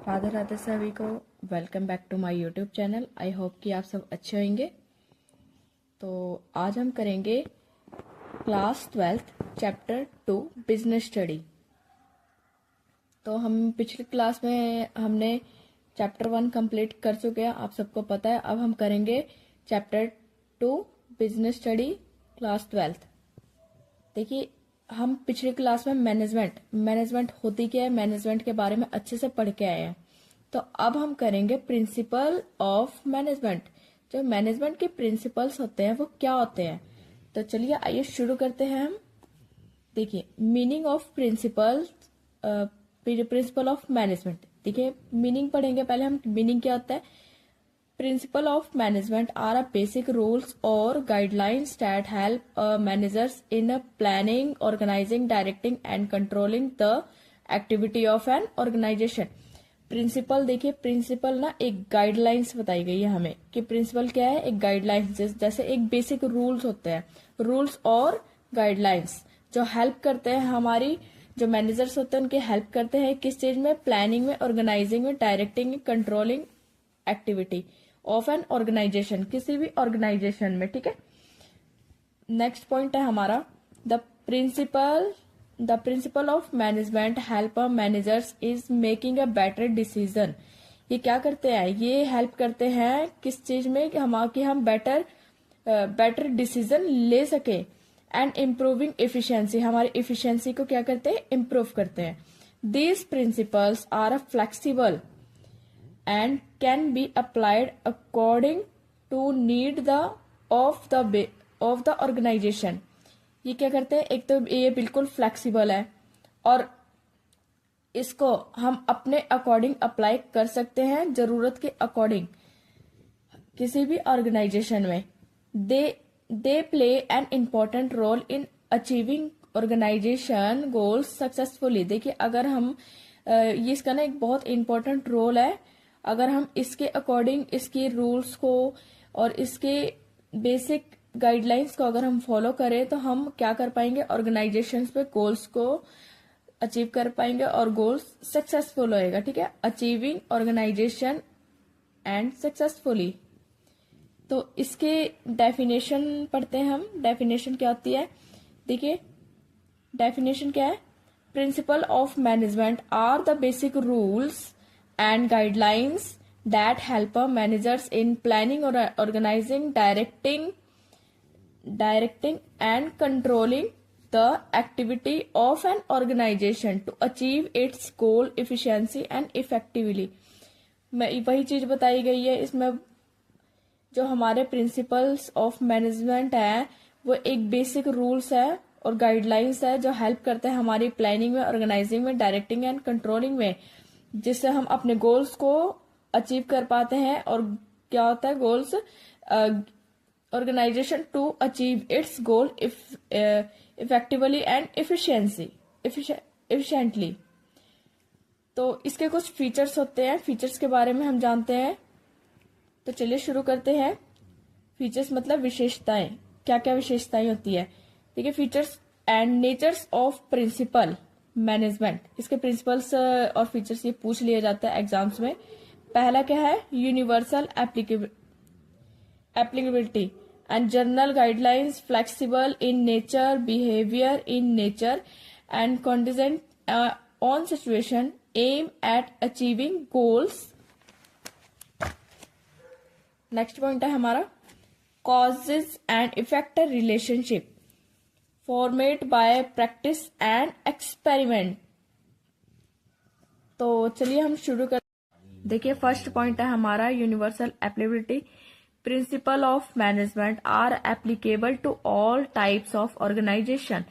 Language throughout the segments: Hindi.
राधे राधे सभी को। Welcome back to my YouTube channel. I hope कि आप सब अच्छे होंगे। तो आज हम करेंगे क्लास 12 चैप्टर 2 बिजनेस स्टडी। तो हम पिछली क्लास में हमने चैप्टर 1 कंप्लीट कर चुके हैं, आप सबको पता है। अब हम करेंगे चैप्टर 2 बिजनेस स्टडी क्लास 12। देखिए, हम पिछली क्लास में मैनेजमेंट होती क्या है, मैनेजमेंट के बारे में अच्छे से पढ़ के आए हैं। तो अब हम करेंगे प्रिंसिपल ऑफ मैनेजमेंट। जो मैनेजमेंट के प्रिंसिपल्स होते हैं वो क्या होते हैं। तो चलिए आइए शुरू करते हैं हम। देखिए, meaning of principle of management. देखिए, मीनिंग पढ़ेंगे पहले हम। मीनिंग क्या होता है। Principle of management are a basic rules or guidelines that help managers in planning, organizing, directing and controlling the activity of an organization. Principle, देखिए प्रिंसिपल ना एक गाइडलाइंस बताई गई है हमें कि प्रिंसिपल क्या है, एक गाइडलाइंस। जैसे एक बेसिक रूल्स होते हैं, रूल्स और गाइडलाइंस जो हेल्प करते हैं हमारी, जो मैनेजर्स होते हैं उनके हेल्प करते हैं किस चीज में, प्लानिंग में, ऑर्गेनाइजिंग में, directing, controlling activity of an organisation, किसी भी ऑर्गेनाइजेशन में। ठीक है, नेक्स्ट पॉइंट है हमारा the principle of management help managers is making a better decision. ये क्या करते हैं, ये हेल्प करते हैं किस चीज में कि हम बेटर डिसीजन ले सके। एंड इम्प्रूविंग एफिशिएंसी, हमारी एफिशिएंसी को क्या करते हैं, इम्प्रूव करते हैं। These principles are flexible and can be applied according to need of the organization। ये क्या करते हैं, एक तो ये बिल्कुल फ्लेक्सिबल है और इसको हम अपने अकॉर्डिंग अप्लाई कर सकते हैं, जरूरत के अकॉर्डिंग किसी भी ऑर्गेनाइजेशन में। They play an important role in achieving organisation goals successfully. देखिए, अगर हम ये इसका ना एक बहुत इंपॉर्टेंट रोल है। अगर हम इसके अकॉर्डिंग इसके रूल्स को और इसके बेसिक गाइडलाइंस को अगर हम फॉलो करें तो हम क्या कर पाएंगे, ऑर्गेनाइजेशंस पे गोल्स को अचीव कर पाएंगे और गोल्स सक्सेसफुल होएगा। ठीक है, अचीविंग ऑर्गेनाइजेशन एंड सक्सेसफुली। तो इसके डेफिनेशन पढ़ते हैं हम। डेफिनेशन क्या होती है, देखिए डेफिनेशन क्या है। Principle of management are the basic rules and guidelines that help managers in planning or organizing, directing and controlling the activity of an organization to achieve its goal efficiency and effectively। वही चीज बताई गई है इसमें। जो हमारे प्रिंसिपल्स ऑफ मैनेजमेंट है वो एक बेसिक रूल्स है और गाइडलाइंस है जो हेल्प करते हैं हमारी प्लानिंग में, ऑर्गेनाइजिंग में, डायरेक्टिंग एंड कंट्रोलिंग में, जिससे हम अपने गोल्स को अचीव कर पाते हैं। और क्या होता है goals, organisation to achieve its goal effectively and efficiently. तो इसके कुछ फीचर्स होते हैं, फीचर्स के बारे में हम जानते हैं। तो चलिए शुरू करते हैं। फीचर्स मतलब विशेषताएं, क्या क्या विशेषताएं होती है। देखिए, features and natures of principle management. इसके प्रिंसिपल्स और फीचर्स ये पूछ लिया जाता है एग्जाम्स में। पहला क्या है, universal applicability and general guidelines, flexible in nature, behaviour in nature and contingent on situation, aim at achieving goals. Next point है हमारा causes and effect relationship format by practice and experiment. तो चलिए हम शुरू कर। देखिए, फर्स्ट पॉइंट है हमारा universal applicability. Principle of management are applicable to all types of organisation.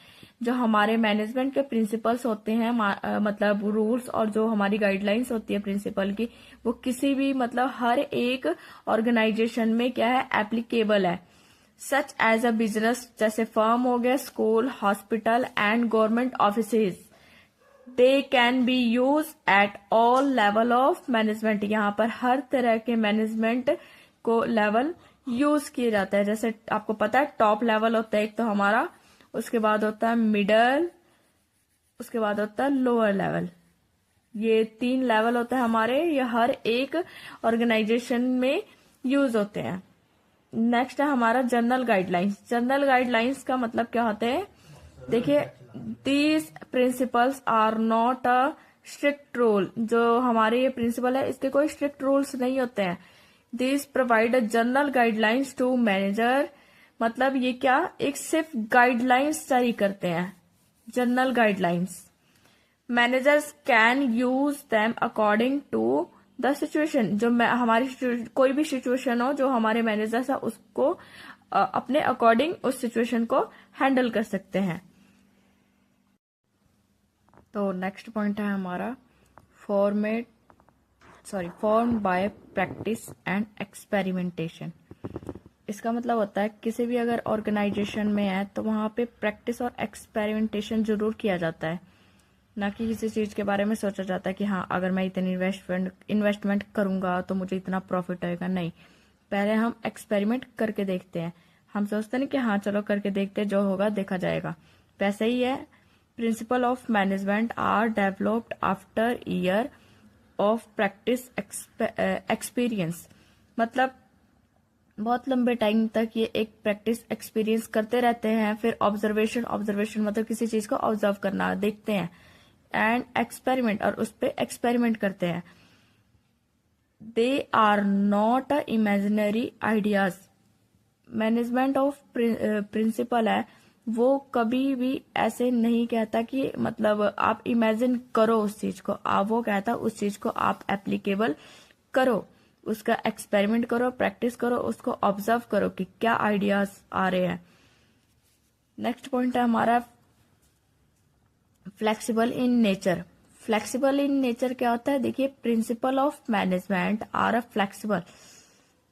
जो हमारे मैनेजमेंट के प्रिंसिपल्स होते हैं, मतलब रूल्स और जो हमारी गाइडलाइंस होती है प्रिंसिपल की, वो किसी भी मतलब हर एक ऑर्गेनाइजेशन में क्या है, एप्लीकेबल है। सच एज अ बिजनेस, जैसे फर्म हो गया, school, hospital and government offices. They can be use at all level of management. यहाँ पर हर तरह के मैनेजमेंट को लेवल यूज किया जाता है। जैसे आपको पता है टॉप लेवल होता है एक तो हमारा, उसके बाद होता है मिडल, उसके बाद होता है लोअर लेवल। ये 3 लेवल होते हैं हमारे, ये हर एक ऑर्गेनाइजेशन में यूज होते हैं। नेक्स्ट है हमारा जनरल गाइडलाइंस। जनरल गाइडलाइंस का मतलब क्या होते हैं, देखिए, these principles are not a strict rule. जो हमारे ये प्रिंसिपल है इसके कोई स्ट्रिक्ट रूल्स नहीं होते हैं। These provide a general guidelines to manager, मतलब ये क्या, एक सिर्फ गाइडलाइंस जारी करते हैं, general guidelines. Managers can use them according to the situation. जो हमारी कोई भी सिचुएशन हो, जो हमारे मैनेजर्स है उसको अपने अकॉर्डिंग उस सिचुएशन को हैंडल कर सकते हैं। तो नेक्स्ट पॉइंट है हमारा form by practice and experimentation. इसका मतलब होता है किसी भी अगर ऑर्गेनाइजेशन में है तो वहां पे प्रैक्टिस और एक्सपेरिमेंटेशन जरूर किया जाता है, ना कि किसी चीज के बारे में सोचा जाता है कि हाँ अगर मैं इतनी इन्वेस्टमेंट करूंगा तो मुझे इतना प्रॉफिट होएगा। नहीं, पहले हम एक्सपेरिमेंट करके देखते हैं। हम सोचते नहीं कि हाँ चलो करके देखते, जो होगा देखा जाएगा। वैसे ही है, principle of management are developed after year of practice experience. मतलब बहुत लंबे टाइम तक ये एक प्रैक्टिस एक्सपीरियंस करते रहते हैं। फिर ऑब्जर्वेशन मतलब किसी चीज को ऑब्जर्व करना, देखते हैं, एंड एक्सपेरिमेंट, और उस पर एक्सपेरिमेंट करते हैं। They are not a imaginary ideas. Management of principle है, वो कभी भी ऐसे नहीं कहता कि मतलब आप इमेजिन करो उस चीज को, आप वो कहता उस चीज को आप एप्लीकेबल करो, उसका एक्सपेरिमेंट करो, प्रैक्टिस करो, उसको ऑब्जर्व करो कि क्या आइडियाज आ रहे हैं। नेक्स्ट पॉइंट है हमारा flexible in nature. Flexible in nature क्या होता है, देखिए, principle of management are a flexible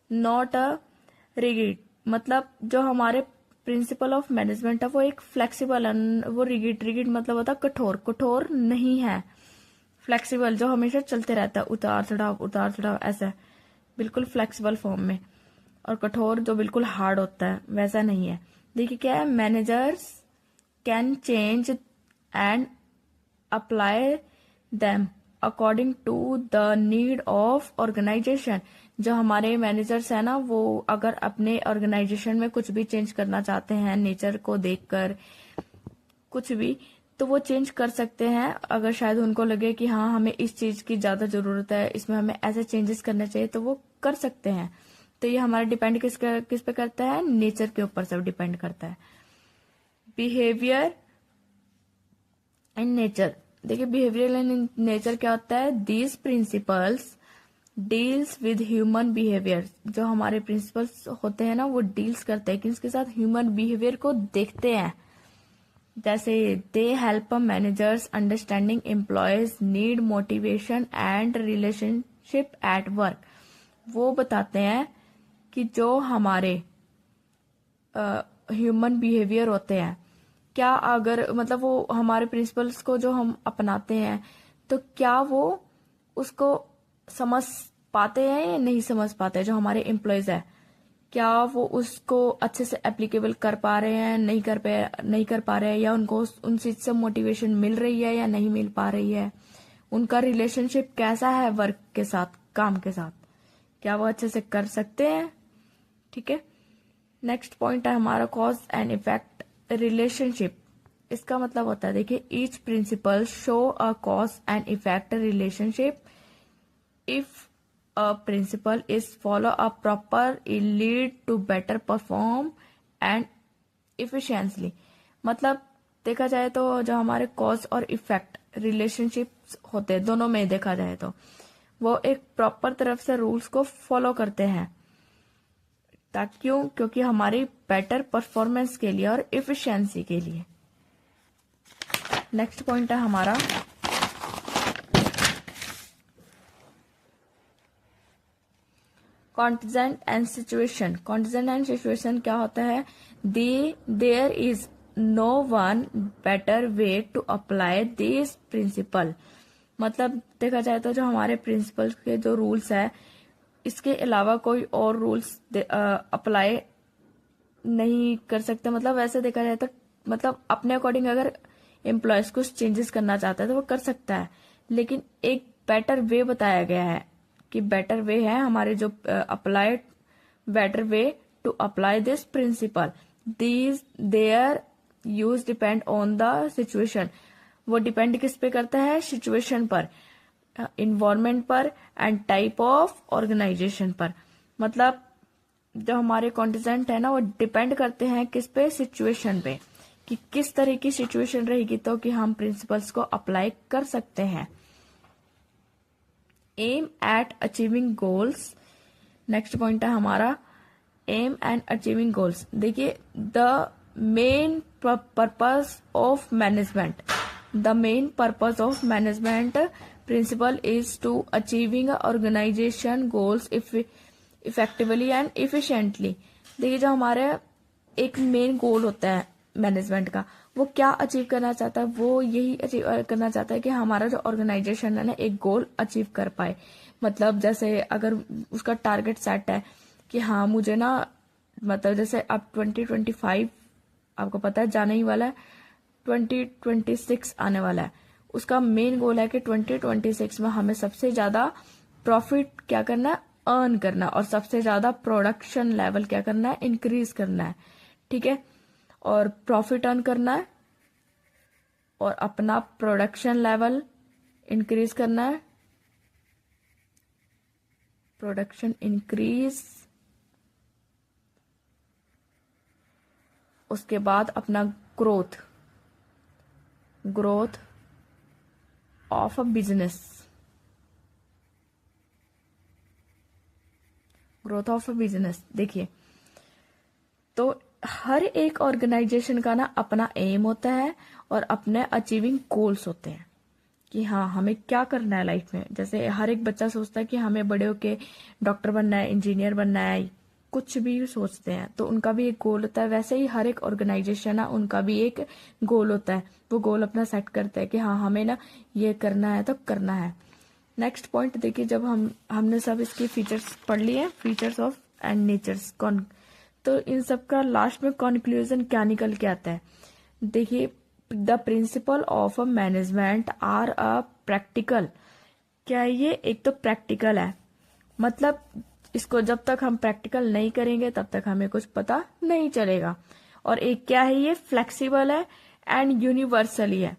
not a rigid. मतलब जो हमारे प्रिंसिपल ऑफ मैनेजमेंट है वो एक फ्लेक्सिबल है, वो रिगिड मतलब होता है कठोर नहीं है। फ्लेक्सिबल जो हमेशा चलते रहता है, उतार चढ़ाव ऐसा, बिल्कुल फ्लेक्सिबल फॉर्म में। और कठोर जो बिल्कुल हार्ड होता है वैसा नहीं है। देखिए क्या है, managers can change and apply them according to the need of organisation. जो हमारे मैनेजर्स है ना, वो अगर अपने ऑर्गेनाइजेशन में कुछ भी चेंज करना चाहते हैं, नेचर को देखकर कुछ भी, तो वो चेंज कर सकते हैं। अगर शायद उनको लगे कि हाँ हमें इस चीज की ज्यादा जरूरत है, इसमें हमें ऐसे चेंजेस करने चाहिए, तो वो कर सकते हैं। तो ये हमारा डिपेंड किस पे करता है, नेचर के ऊपर सब डिपेंड करता है। Behaviour and nature. देखिए, बिहेवियर एंड नेचर क्या होता है, these principles deals with human behaviour. जो हमारे प्रिंसिपल्स होते हैं ना, वो डील्स करते हैं किसके साथ, ह्यूमन बिहेवियर को देखते हैं। जैसे they help managers understanding employees need, motivation and relationship at work. वो बताते हैं कि जो हमारे ह्यूमन बिहेवियर होते हैं, क्या अगर मतलब वो हमारे प्रिंसिपल्स को जो हम अपनाते हैं तो क्या वो उसको समझ पाते हैं या नहीं समझ पाते हैं। जो हमारे एम्प्लॉयज है, क्या वो उसको अच्छे से एप्लीकेबल कर पा रहे हैं, नहीं कर पा रहे हैं, या उनको उन चीज से मोटिवेशन मिल रही है या नहीं मिल पा रही है। उनका रिलेशनशिप कैसा है वर्क के साथ, काम के साथ, क्या वो अच्छे से कर सकते हैं। ठीक है। नेक्स्ट पॉइंट है हमारा कॉज एंड इफेक्ट रिलेशनशिप। इसका मतलब होता है, देखिए, each principle show a cause and effect relationship. If a principle is follow up proper, it lead to better perform and efficiently। मतलब देखा जाए तो जो हमारे कॉज और इफेक्ट रिलेशनशिप्स होते हैं, दोनों में देखा जाए तो वो एक प्रॉपर तरफ से रूल्स को फॉलो करते हैं, ताकि क्योंकि हमारी बेटर परफॉर्मेंस के लिए और इफिशिएंसी के लिए। नेक्स्ट पॉइंट है हमारा contingent and situation. Contingent and situation क्या होता है, there is no one better way to apply this principle. मतलब देखा जाए तो जो हमारे प्रिंसिपल्स के जो रूल्स है, इसके अलावा कोई और रूल्स अप्लाई नहीं कर सकते। मतलब वैसे देखा जाए तो मतलब अपने अकॉर्डिंग अगर एम्प्लॉयज कुछ चेंजेस करना चाहता है तो वो कर सकता है, लेकिन एक बेटर वे बताया गया है कि बेटर वे है हमारे जो applied better way to apply this principle, these their use depend on the situation. वो डिपेंड किस पे करता है? सिचुएशन पर, इन्वायरमेंट पर एंड टाइप ऑफ ऑर्गेनाइजेशन पर। मतलब जो हमारे कॉन्टिजेंट है ना वो डिपेंड करते हैं किस पे? सिचुएशन पे, कि किस तरह की सिचुएशन रहेगी तो कि हम प्रिंसिपल्स को अप्लाई कर सकते हैं। Aim at achieving goals, next point है हमारा एम एंड अचीविंग गोल्स। देखिए the main purpose of management, the main purpose of management principle is to achieving organisation goals effectively and efficiently. देखिए जो हमारे एक मेन गोल होता है मैनेजमेंट का, वो क्या अचीव करना चाहता है? वो यही अचीव करना चाहता है कि हमारा जो ऑर्गेनाइजेशन है ना एक गोल अचीव कर पाए। मतलब जैसे अगर उसका टारगेट सेट है कि हाँ मुझे ना, मतलब जैसे अब 2025 आपको पता है जाने ही वाला है, 2026 आने वाला है। उसका मेन गोल है कि 2026 में हमें सबसे ज्यादा प्रॉफिट क्या करना है? अर्न करना, और सबसे ज्यादा प्रोडक्शन लेवल क्या करना है? इंक्रीज करना है। ठीक है, और प्रॉफिट अर्न करना है और अपना प्रोडक्शन लेवल इंक्रीज करना है, प्रोडक्शन इंक्रीज, उसके बाद अपना growth, growth of a business, growth of a business. देखिए तो हर एक ऑर्गेनाइजेशन का ना अपना एम होता है और अपने अचीविंग गोल्स होते हैं कि हाँ हमें क्या करना है लाइफ में। जैसे हर एक बच्चा सोचता है कि हमें बड़े होके डॉक्टर बनना है, इंजीनियर बनना है, कुछ भी सोचते हैं तो उनका भी एक गोल होता है। वैसे ही हर एक ऑर्गेनाइजेशन है उनका भी एक गोल होता है, वो गोल अपना सेट करता है कि हाँ हमें ना ये करना है तो करना है। नेक्स्ट पॉइंट देखिए, जब हमने सब इसके फीचर्स पढ़ लिए, फीचर्स ऑफ एंड नेचर्स कौन, तो इन सब का लास्ट में कंक्लूजन क्या निकल के आता है? देखिए the principle of a management are a practical. क्या ये एक तो प्रैक्टिकल है, मतलब इसको जब तक हम प्रैक्टिकल नहीं करेंगे तब तक हमें कुछ पता नहीं चलेगा। और एक क्या है? ये फ्लेक्सिबल है एंड यूनिवर्सली है,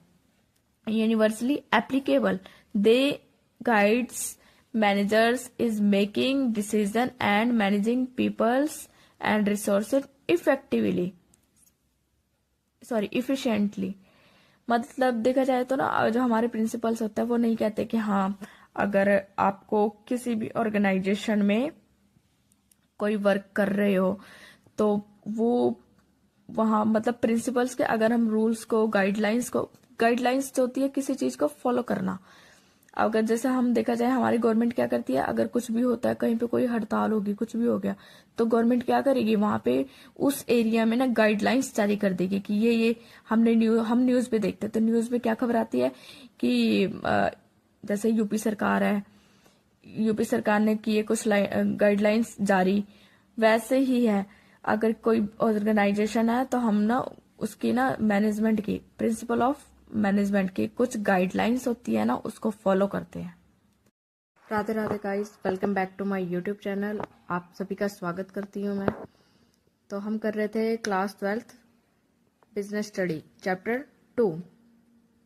universally applicable. They guides managers is making decision and managing peoples and resources effectively, sorry efficiently. मतलब देखा जाए तो ना जो हमारे प्रिंसिपल्स होते हैं वो नहीं कहते कि हाँ अगर आपको किसी भी ऑर्गेनाइजेशन में कोई वर्क कर रहे हो तो वो वहां मतलब प्रिंसिपल्स के अगर हम रूल्स को गाइडलाइंस जो होती है किसी चीज को फॉलो करना। अगर जैसे हम देखा जाए हमारी गवर्नमेंट क्या करती है, अगर कुछ भी होता है कहीं पे कोई हड़ताल होगी कुछ भी हो गया तो गवर्नमेंट क्या करेगी वहां पे उस एरिया में ना गाइडलाइंस जारी कर देगी कि ये हम न्यूज पे देखते हैं तो न्यूज में क्या खबर आती है कि जैसे यूपी सरकार है, यूपी सरकार ने किए कुछ गाइडलाइंस जारी, वैसे ही है अगर कोई ऑर्गेनाइजेशन है तो हम ना उसकी ना मैनेजमेंट की प्रिंसिपल ऑफ मैनेजमेंट की कुछ गाइडलाइंस होती है ना उसको फॉलो करते हैं। Radhe Radhe guys, welcome back to my YouTube channel. आप सभी का स्वागत करती हूँ मैं। तो हम कर रहे थे class 12th business study chapter 2।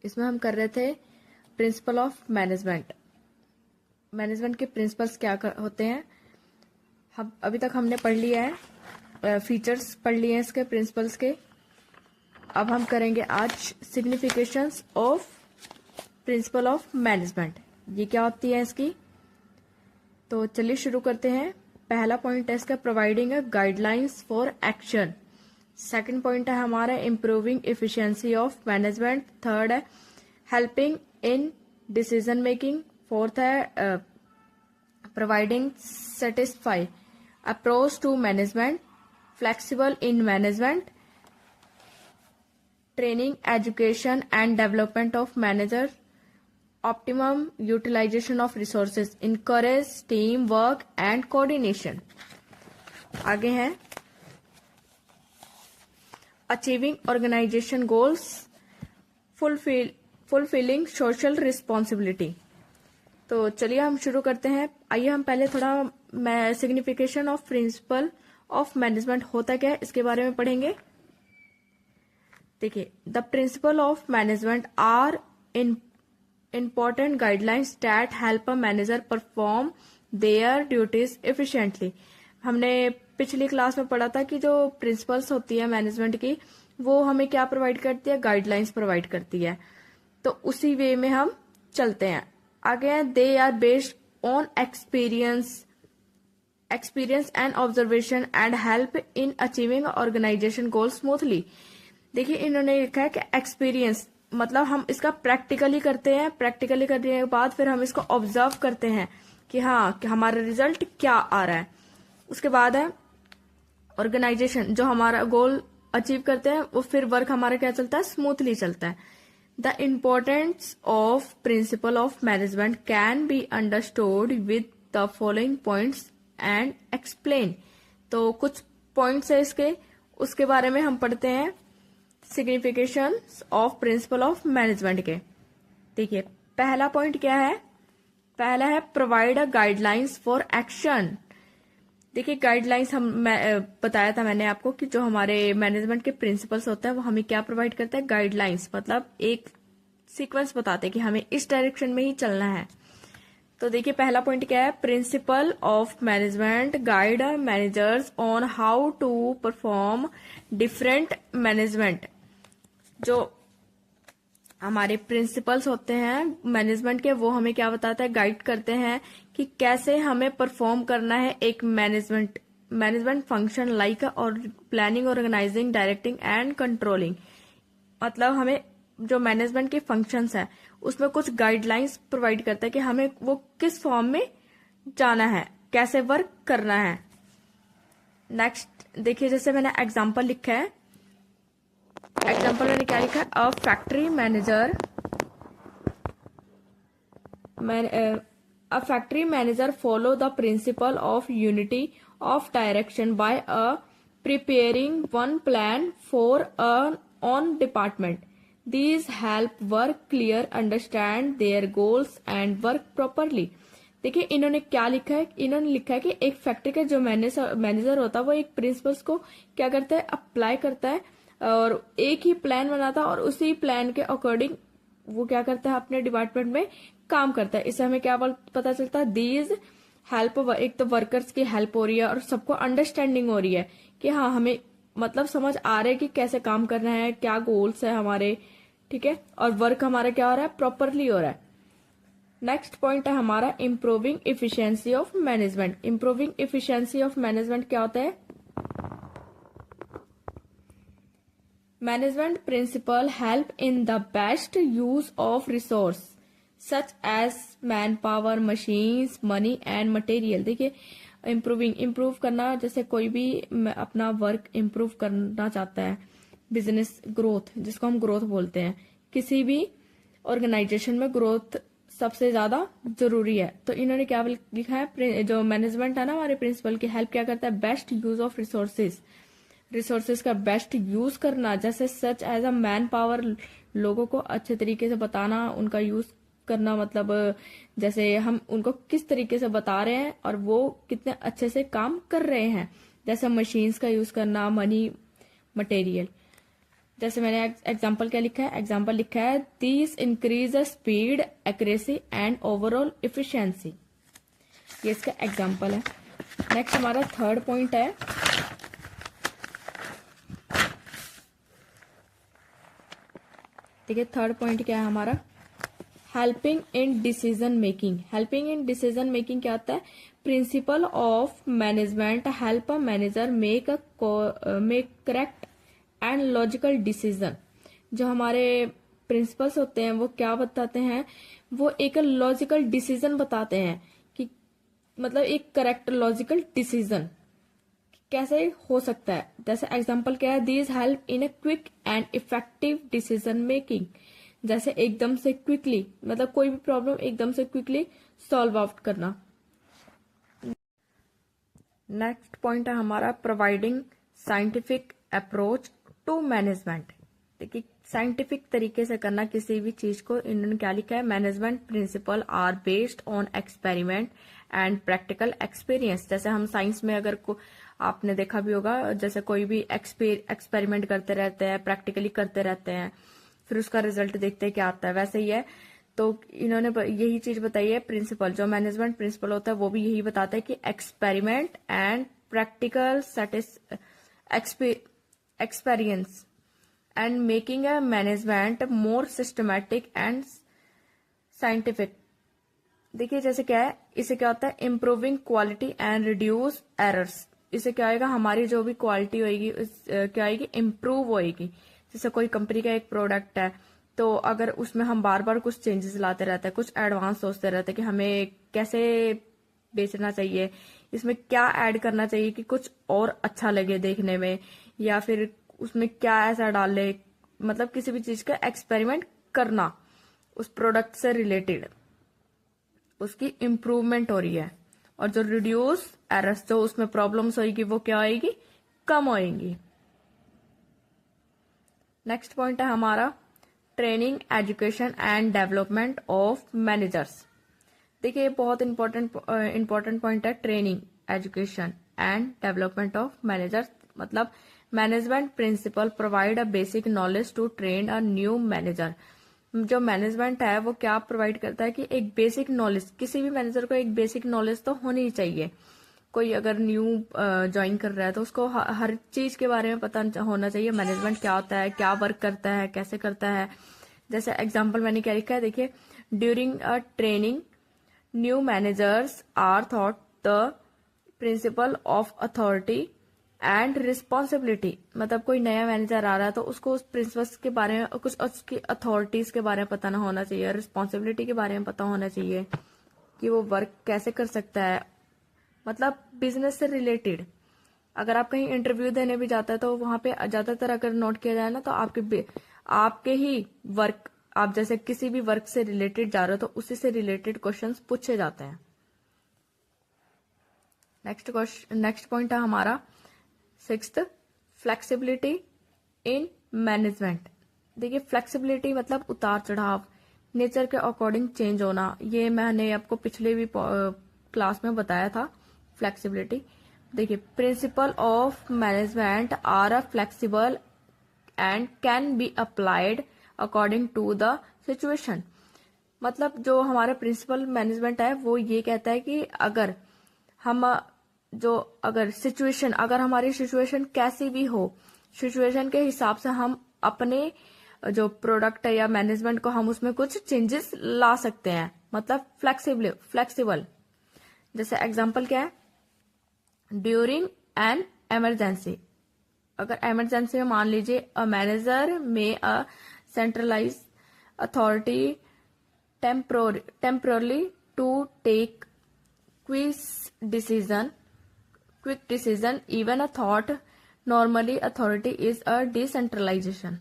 इसमें हम कर रहे थे प्रिंसिपल ऑफ मैनेजमेंट। मैनेजमेंट के प्रिंसिपल्स क्या होते हैं हम अभी तक हमने पढ़ लिया है, फीचर्स पढ़ लिए हैं इसके प्रिंसिपल्स के। अब हम करेंगे आज significations of principle of management, ये क्या होती है इसकी। तो चलिए शुरू करते हैं। पहला पॉइंट है इसका providing a guidelines for action. Second point है हमारा improving efficiency of management. Third है helping in decision making. Fourth है providing satisfy approach to management, flexible in management, training, education and development of manager, optimum utilization of resources, encourage team work and coordination। आगे है achieving organization goals, fulfilling social responsibility. तो चलिए हम शुरू करते हैं। आइए हम पहले थोड़ा signification of principle of management होता क्या है इसके बारे में पढ़ेंगे। देखिए, the principle of management are important guidelines that help a manager perform their duties efficiently। हमने पिछली क्लास में पढ़ा था कि जो प्रिंसिपल्स होती है मैनेजमेंट की वो हमें क्या प्रोवाइड करती है, गाइडलाइंस प्रोवाइड करती है। तो उसी वे में हम चलते हैं आगे। They are based on experience and observation and help in achieving organisation goal smoothly. देखिए, इन्होंने लिखा है कि एक्सपीरियंस मतलब हम इसका प्रैक्टिकली करते हैं, प्रैक्टिकली करने के बाद फिर हम इसको ऑब्जर्व करते हैं कि हाँ कि हमारा रिजल्ट क्या आ रहा है। उसके बाद है ऑर्गेनाइजेशन, जो हमारा गोल अचीव करते हैं वो फिर वर्क हमारा क्या चलता है, स्मूथली चलता है। The importance of principle of management can be understood with the following points and explain. तो कुछ पॉइंट्स है इसके, उसके बारे में हम पढ़ते हैं signification of principle of management के। देखिए, पहला पॉइंट क्या है, पहला है provide a guidelines for action. देखिए, गाइडलाइंस बताया था मैंने आपको कि जो हमारे मैनेजमेंट के प्रिंसिपल्स होते हैं वो हमें क्या प्रोवाइड करते हैं, गाइडलाइंस मतलब एक सीक्वेंस बताते हैं कि हमें इस डायरेक्शन में ही चलना है। तो देखिए, पहला पॉइंट क्या है, principle of management guide managers on how to perform different management. जो हमारे प्रिंसिपल्स होते हैं मैनेजमेंट के वो हमें क्या बताता है, गाइड करते हैं कि कैसे हमें परफॉर्म करना है एक मैनेजमेंट फंक्शन लाइक और planning, organising, directing and controlling. मतलब हमें जो मैनेजमेंट के फंक्शंस है उसमें कुछ गाइडलाइंस प्रोवाइड करता है कि हमें वो किस फॉर्म में जाना है, कैसे वर्क करना है। नेक्स्ट देखिए, जैसे मैंने एग्जांपल लिखा है, एग्जांपल मैंने क्या लिखा है, a factory manager follow the principle of unity of direction by preparing one plan for on department. These help work clear, understand their goals and work properly। देखिए, इन्होंने क्या लिखा है, इन्होंने लिखा है कि एक फैक्ट्री का जो मैनेजर होता है वो एक प्रिंसिपल्स को क्या करता है, अप्लाई करता है और एक ही प्लान बनाता है और उसी प्लान के अकॉर्डिंग वो क्या करता है, अपने डिपार्टमेंट में काम करता है। इससे हमें क्या पता चलता है, दीज हेल्प, एक तो वर्कर्स की हेल्प हो रही है और सबको अंडरस्टैंडिंग हो रही है कि हाँ हमें मतलब समझ आ रहा है कि कैसे काम करना है, क्या गोल्स है हमारे, ठीक है, और वर्क हमारा क्या हो रहा है, प्रॉपरली हो रहा है। नेक्स्ट पॉइंट है हमारा improving efficiency of management. Improving efficiency of management क्या होता है, management principle help in the best use of resource such as man power, machines, money and material. देखिए, इम्प्रूव करना, जैसे कोई भी अपना वर्क इम्प्रूव करना चाहता है, बिजनेस ग्रोथ जिसको हम ग्रोथ बोलते हैं, किसी भी ऑर्गेनाइजेशन में ग्रोथ सबसे ज्यादा जरूरी है। तो इन्होंने क्या लिखा है, जो मैनेजमेंट है ना हमारे प्रिंसिपल की हेल्प क्या करता है, बेस्ट यूज ऑफ रिसोर्सेज का बेस्ट यूज करना, जैसे such as a man power, लोगों को अच्छे तरीके से बताना, उनका यूज करना, मतलब जैसे हम उनको किस तरीके से बता रहे हैं और वो कितने अच्छे से काम कर रहे हैं। जैसे मशीन्स का यूज करना, मनी, मटेरियल। जैसे मैंने एग्जांपल क्या लिखा है, एग्जांपल लिखा है these increase speed, accuracy and overall efficiency. ये इसका एग्जांपल है। नेक्स्ट हमारा थर्ड पॉइंट है, देखिए थर्ड पॉइंट क्या है हमारा, helping in decision making. Helping in decision making क्या होता है, principle of management help a manager make correct and logical decision. जो हमारे प्रिंसिपल्स होते हैं वो क्या बताते हैं, वो एक लॉजिकल डिसीजन बताते हैं कि मतलब एक करेक्ट लॉजिकल डिसीजन कैसे हो सकता है। जैसे एग्जांपल क्या है, these help in a quick and effective decision making. जैसे एकदम से क्विकली, मतलब कोई भी प्रॉब्लम एकदम से क्विकली सॉल्व आउट करना। नेक्स्ट पॉइंट है हमारा providing scientific approach to management. देखिए साइंटिफिक तरीके से करना किसी भी चीज को, इन्होंने क्या लिखा है, management principle are based on experiment and practical experience. जैसे हम साइंस में अगर आपने देखा भी होगा, जैसे कोई भी एक्सपेरिमेंट करते रहते हैं, प्रैक्टिकली करते रहते हैं, फिर उसका रिजल्ट देखते हैं क्या आता है, वैसे ही है। तो इन्होंने यही चीज बताई है, प्रिंसिपल जो मैनेजमेंट प्रिंसिपल होता है वो भी यही बताता है कि experiment and practical experience and making a management more systematic and scientific. देखिए जैसे क्या है, इससे क्या होता है, improving quality and reduce errors. इससे क्या होगा, हमारी जो भी क्वालिटी होगी क्या होगी, इम्प्रूव होगी। जैसे कोई कंपनी का एक प्रोडक्ट है, तो अगर उसमें हम बार बार कुछ चेंजेस लाते रहते हैं, कुछ एडवांस सोचते रहते हैं कि हमें कैसे बेचना चाहिए, इसमें क्या ऐड करना चाहिए कि कुछ और अच्छा लगे देखने में, या फिर उसमें क्या ऐसा डाले, मतलब किसी भी चीज का एक्सपेरिमेंट करना उस प्रोडक्ट से रिलेटेड, उसकी इम्प्रूवमेंट हो रही है। और जो रिड्यूस एरर्स, जो उसमें प्रॉब्लम्स होगी वो क्या होगी, कम होएंगी। नेक्स्ट पॉइंट है हमारा training, education and development of managers. देखिए बहुत इंपॉर्टेंट पॉइंट है, training, education and development of managers. मतलब management principle provide a basic knowledge to train a new manager. जो मैनेजमेंट है वो क्या प्रोवाइड करता है कि एक बेसिक नॉलेज, किसी भी मैनेजर को एक बेसिक नॉलेज तो होनी ही चाहिए। कोई अगर न्यू ज्वाइन कर रहा है तो उसको हर चीज के बारे में पता होना चाहिए, मैनेजमेंट क्या होता है, क्या वर्क करता है, कैसे करता है। जैसे एग्जांपल मैंने क्या लिखा है, देखिए, during a training new managers are thought the principle of authority and responsibility. मतलब कोई नया मैनेजर आ रहा है तो उसको उस प्रिंसिपल्स के बारे में, कुछ उसकी अथॉरिटीज के बारे में पता ना होना चाहिए, रिस्पॉन्सिबिलिटी के बारे में पता होना चाहिए कि वो वर्क कैसे कर सकता है, मतलब बिजनेस से रिलेटेड। अगर आप कहीं इंटरव्यू देने भी जाता है तो वहां पे ज्यादातर अगर नोट किया जाए ना, तो आपके ही वर्क, आप जैसे किसी भी वर्क से रिलेटेड जा रहे हो तो उसी से रिलेटेड क्वेश्चंस पूछे जाते हैं। नेक्स्ट पॉइंट है हमारा 6th, फ्लेक्सिबिलिटी इन मैनेजमेंट। देखिए फ्लेक्सिबिलिटी मतलब उतार चढ़ाव, नेचर के अकॉर्डिंग चेंज होना। ये मैंने आपको पिछले भी क्लास में बताया था, फ्लेक्सिबिलिटी। देखिए principle of management are a flexible and can be applied according to the situation. मतलब जो हमारा प्रिंसिपल मैनेजमेंट है वो ये कहता है कि अगर अगर हमारी सिचुएशन कैसी भी हो, सिचुएशन के हिसाब से हम अपने जो प्रोडक्ट है या मैनेजमेंट को हम उसमें कुछ चेंजेस ला सकते हैं। मतलब फ्लेक्सिबल। जैसे एग्जांपल क्या है, ड्यूरिंग एन इमरजेंसी। अगर इमरजेंसी में मान लीजिए अ मैनेजर में a centralize authority temporarily to take quick decision even a thought normally authority is a decentralization.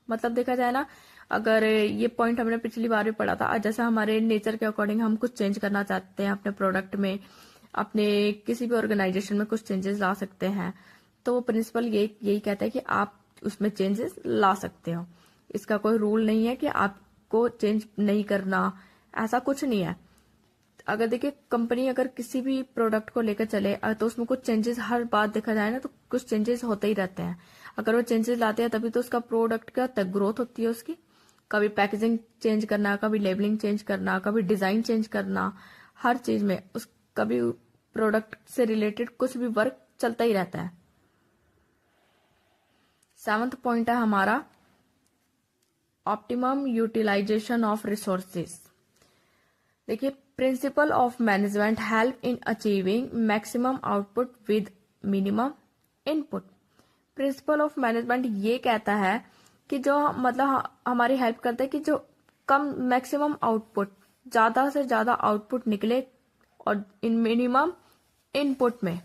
मतलब देखा जाए ना, अगर ये पॉइंट हमने पिछली बार भी पढ़ा था, जैसे हमारे नेचर के अकॉर्डिंग हम कुछ चेंज करना चाहते हैं अपने प्रोडक्ट में, अपने किसी भी ऑर्गेनाइजेशन में कुछ चेंजेस ला सकते हैं, तो वो प्रिंसिपल यही कहता है कि आप उसमें चेंजेस ला सकते हो। इसका कोई रूल नहीं है कि आपको चेंज नहीं करना, ऐसा कुछ नहीं है। अगर देखिए कंपनी अगर किसी भी प्रोडक्ट को लेकर चले तो उसमें कुछ चेंजेस, हर बात देखा जाए ना तो कुछ चेंजेस होते ही रहते हैं। अगर वो चेंजेस लाते हैं तभी तो उसका प्रोडक्ट का ग्रोथ होती है उसकी। कभी पैकेजिंग चेंज करना, कभी लेबलिंग चेंज करना, कभी डिजाइन चेंज करना, हर चीज में कभी प्रोडक्ट से रिलेटेड कुछ भी वर्क चलता ही रहता है। 7th पॉइंट है हमारा ऑप्टिमम यूटिलाइजेशन ऑफ रिसोर्सेज। देखिए principle of management help in achieving maximum output with minimum input. Principal of management ये कहता है कि जो मतलब हमारी हेल्प करता है कि जो कम मैक्सिमम आउटपुट, ज्यादा से ज्यादा आउटपुट निकले और इन मिनिमम इनपुट में,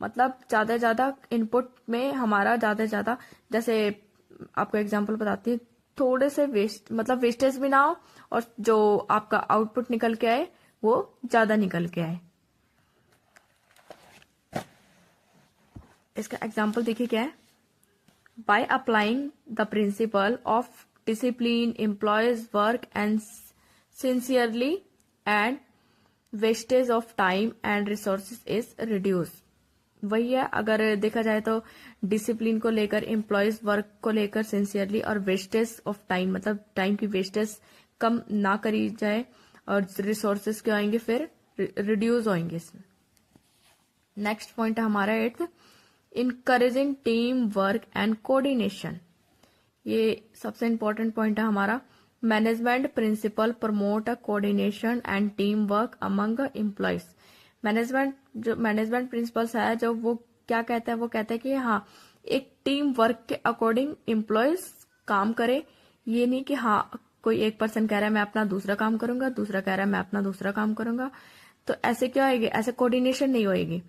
मतलब ज्यादा से ज्यादा इनपुट में हमारा ज्यादा से ज्यादा, जैसे आपको एग्जांपल बताती हूँ, थोड़े से वेस्टेज भी ना हो और जो आपका आउटपुट निकल के आए वो ज्यादा निकल के आए। इसका एग्जांपल देखिए क्या है, By applying the principle of discipline, employees work and sincerely and wastage of time and resources is reduced. वही है, अगर देखा जाए तो डिसिप्लिन को लेकर, एम्प्लॉयज वर्क को लेकर सिंसियरली, और वेस्टेज ऑफ टाइम मतलब टाइम की वेस्टेज कम ना करी जाए, और रिसोर्सेज क्या आएंगे फिर रिड्यूस होंगे इसमें। नेक्स्ट पॉइंट है हमारा 8th, encouraging team work and coordination. ये सबसे इंपॉर्टेंट पॉइंट है हमारा। Management principle promote a coordination and team work among employees. Management principles है जो वो क्या कहते हैं, वो कहते हैं कि हाँ एक टीम वर्क के अकॉर्डिंग एम्प्लॉयज काम करे। ये नहीं कि हाँ कोई एक पर्सन कह रहा है मैं अपना दूसरा काम करूंगा, दूसरा कह रहा है मैं अपना दूसरा काम करूंगा, तो ऐसे क्या होगी, ऐसे कोऑर्डिनेशन नहीं होएगी।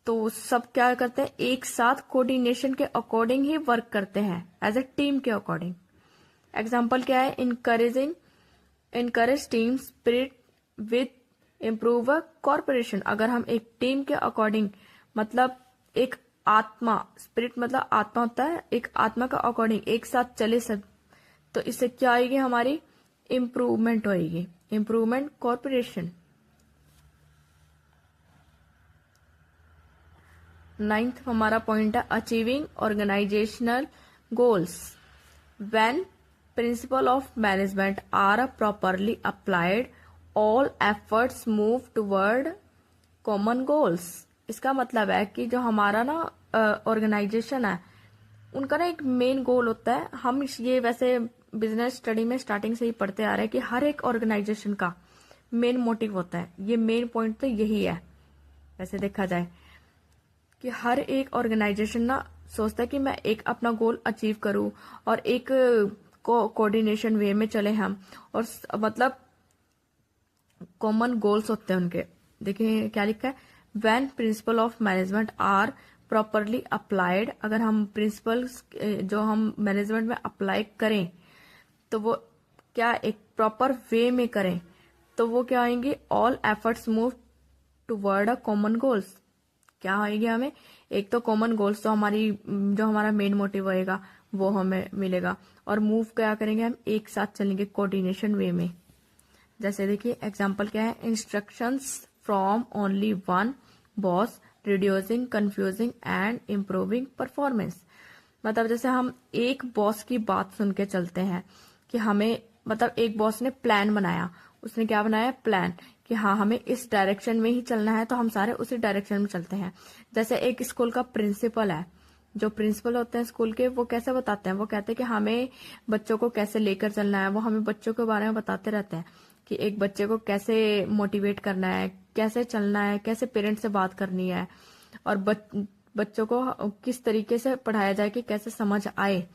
तो सब क्या करते हैं, एक साथ कोऑर्डिनेशन के अकॉर्डिंग ही वर्क करते हैं, एज ए टीम के अकॉर्डिंग। एग्जाम्पल क्या है, encourage team spirit with improve a corporation. अगर हम एक टीम के अकॉर्डिंग, मतलब एक आत्मा, स्पिरिट मतलब आत्मा होता है, एक आत्मा का अकॉर्डिंग एक साथ चले सब, तो इससे क्या आएगी, हमारी इम्प्रूवमेंट होएगी, इम्प्रूवमेंट कॉर्पोरेशन। 9th हमारा पॉइंट है achieving organisational goals. When principle of management are properly applied, all efforts move toward common goals. इसका मतलब है कि जो हमारा ना ऑर्गेनाइजेशन है, उनका ना एक मेन गोल होता है। हम ये वैसे बिजनेस स्टडी में स्टार्टिंग से ही पढ़ते आ रहे हैं कि हर एक ऑर्गेनाइजेशन का मेन मोटिव होता है। ये मेन पॉइंट तो यही है वैसे देखा जाए, कि हर एक ऑर्गेनाइजेशन ना सोचता है कि मैं एक अपना गोल अचीव करूं, और एक कोऑर्डिनेशन वे में चले हम, और मतलब कॉमन गोल्स होते हैं उनके। देखिए क्या लिखा है, when principle of management are properly applied. अगर हम प्रिंसिपल्स जो हम मैनेजमेंट में अप्लाई करें, तो वो क्या एक प्रॉपर वे में करें, तो वो क्या आएंगे, ऑल एफर्ट्स मूव टुवर्ड अ कॉमन गोल्स। क्या आएगी हमें, एक तो कॉमन गोल्स, तो हमारी जो हमारा मेन मोटिव होएगा वो हमें मिलेगा, और मूव क्या करेंगे हम, एक साथ चलेंगे कोऑर्डिनेशन वे में। जैसे देखिए एग्जांपल क्या है, instructions from only one boss reducing confusing and improving performance. मतलब जैसे हम एक बॉस की बात सुन के चलते हैं कि हमें, मतलब एक बॉस ने प्लान बनाया, उसने क्या बनाया, प्लान, कि हाँ हमें इस डायरेक्शन में ही चलना है, तो हम सारे उसी डायरेक्शन में चलते हैं। जैसे एक स्कूल का प्रिंसिपल है, जो प्रिंसिपल होते हैं स्कूल के, वो कैसे बताते हैं, वो कहते हैं कि हमें बच्चों को कैसे लेकर चलना है। वो हमें बच्चों के बारे में बताते रहते हैं कि एक बच्चे को कैसे मोटिवेट करना है, कैसे चलना है, कैसे पेरेंट्स से बात करनी है, और बच्चों को किस तरीके से पढ़ाया जाए कि कैसे समझ आए।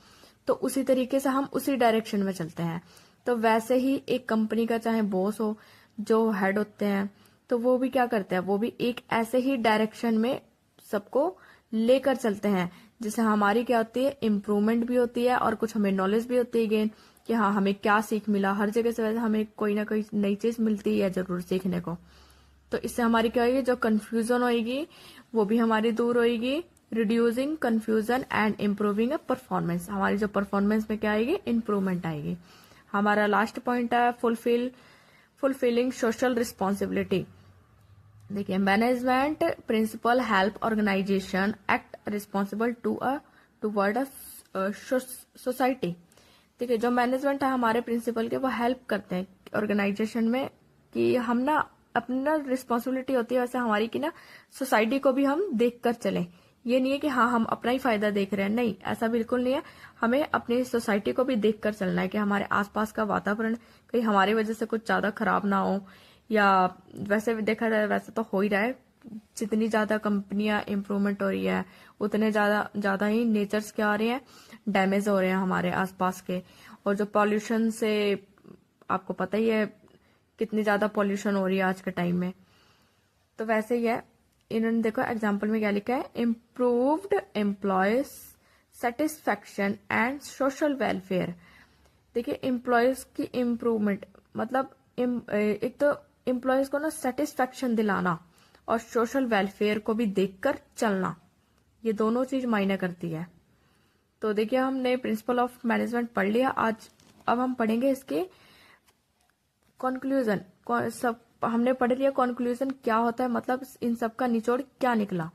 तो उसी तरीके से हम उसी डायरेक्शन में चलते हैं। तो वैसे ही एक कंपनी का चाहे बॉस हो, जो हेड होते हैं, तो वो भी क्या करते हैं, वो भी एक ऐसे ही डायरेक्शन में सबको लेकर चलते हैं, जिससे हमारी क्या होती है, इम्प्रूवमेंट भी होती है, और कुछ हमें नॉलेज भी होती है गेन, कि हाँ हमें क्या सीख मिला। हर जगह से वैसे हमें कोई ना कोई नई चीज मिलती है जरूर सीखने को। तो इससे हमारी क्या होगी, जो कंफ्यूजन होगी वो भी हमारी दूर होगी, reducing confusion and improving a performance. हमारी जो परफॉर्मेंस में क्या आएगी, इम्प्रूवमेंट आएगी। हमारा लास्ट पॉइंट है फुलफिलिंग सोशल रिस्पॉन्सिबिलिटी। देखिए management principle help organisation act responsible toward a society. देखिए जो मैनेजमेंट है हमारे प्रिंसिपल के, वो हेल्प करते हैं ऑर्गेनाइजेशन में, कि हम ना अपनी ना रिस्पॉन्सिबिलिटी होती है वैसे हमारी, कि ना सोसाइटी को भी हम देख कर चलें। ये नहीं है कि हाँ हम अपना ही फायदा देख रहे हैं, नहीं, ऐसा बिल्कुल नहीं है। हमें अपनी सोसाइटी को भी देख कर चलना है, कि हमारे आसपास का वातावरण कहीं हमारी वजह से कुछ ज्यादा खराब ना हो, या वैसे देखा जाए वैसे तो हो ही रहा है। जितनी ज्यादा कंपनियां इम्प्रूवमेंट हो रही है, उतने ज्यादा ही नेचर्स क्या आ रहे हैं, डैमेज हो रहे हैं हमारे आसपास के। और जो पॉल्यूशन से, आपको पता ही है कितनी ज्यादा पॉल्यूशन हो रही है आज के टाइम में। तो वैसे ही है, इन्होंने देखो एग्जाम्पल में क्या लिखा है, improved employees satisfaction and social welfare. देखिए एम्प्लॉयज की इम्प्रूवमेंट मतलब एक तो एम्प्लॉयज को ना सेटिस्फैक्शन दिलाना, और सोशल वेलफेयर को भी देखकर चलना, ये दोनों चीज मायने करती है। तो देखिए हमने प्रिंसिपल ऑफ मैनेजमेंट पढ़ लिया आज। अब हम पढ़ेंगे इसके कंक्लूजन। सब हमने पढ़ लिया कंक्लूजन क्या होता है, मतलब इन सब का निचोड़ क्या निकला।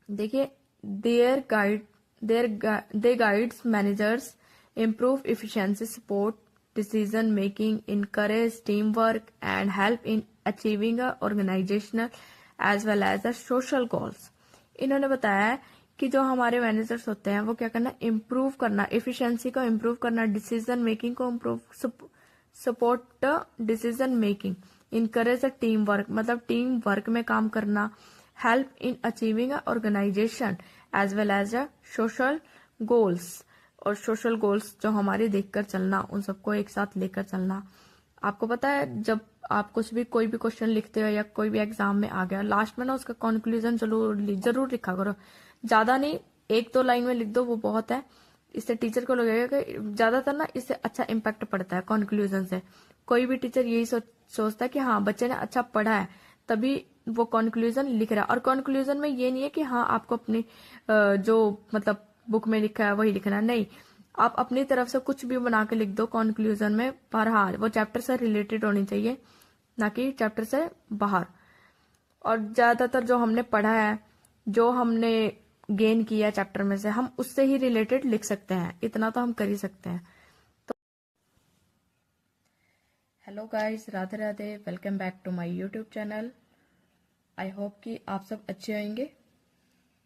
देखिए they guides managers improve efficiency, support decision making, encourage teamwork and help in achieving a organizational as well as the social goals। इन्होंने बताया है कि जो हमारे मैनेजर्स होते हैं वो क्या करना, इम्प्रूव करना, एफिशिएंसी को इम्प्रूव करना, डिसीजन मेकिंग को improve, support decision making, encourage team work, मतलब टीम वर्क में काम करना, help in achieving organisation as well as a social goals. और सोशल गोल्स जो हमारे देखकर चलना, उन सबको एक साथ लेकर चलना। आपको पता है जब आप कुछ भी कोई भी क्वेश्चन लिखते हो या कोई भी एग्जाम में आ गया, लास्ट में ना उसका कंक्लूजन जरूर लिखा करो। ज्यादा नहीं, 1-2 लाइन में लिख दो, वो बहुत है। इससे टीचर को लगेगा कि ज्यादातर ना इससे अच्छा इम्पैक्ट पड़ता है कंक्लूजन से। कोई भी टीचर यही सोचता है कि हाँ बच्चे ने अच्छा पढ़ा है तभी वो कंक्लूजन लिख रहा है। और कंक्लूजन में ये नहीं है कि हाँ आपको अपनी जो मतलब बुक में लिखा है वही लिखना, नहीं, आप अपनी तरफ से कुछ भी बना के लिख दो कंक्लूजन में, पर हाँ वो चैप्टर से रिलेटेड होनी चाहिए, ना कि चैप्टर से बाहर। और ज्यादातर जो हमने पढ़ा है, जो हमने गेन किया चैप्टर में से, हम उससे ही रिलेटेड लिख सकते हैं, इतना तो हम कर ही सकते हैं। तो hello guys, Radhe Radhe, welcome back to my YouTube channel. I hope कि आप सब अच्छे होंगे।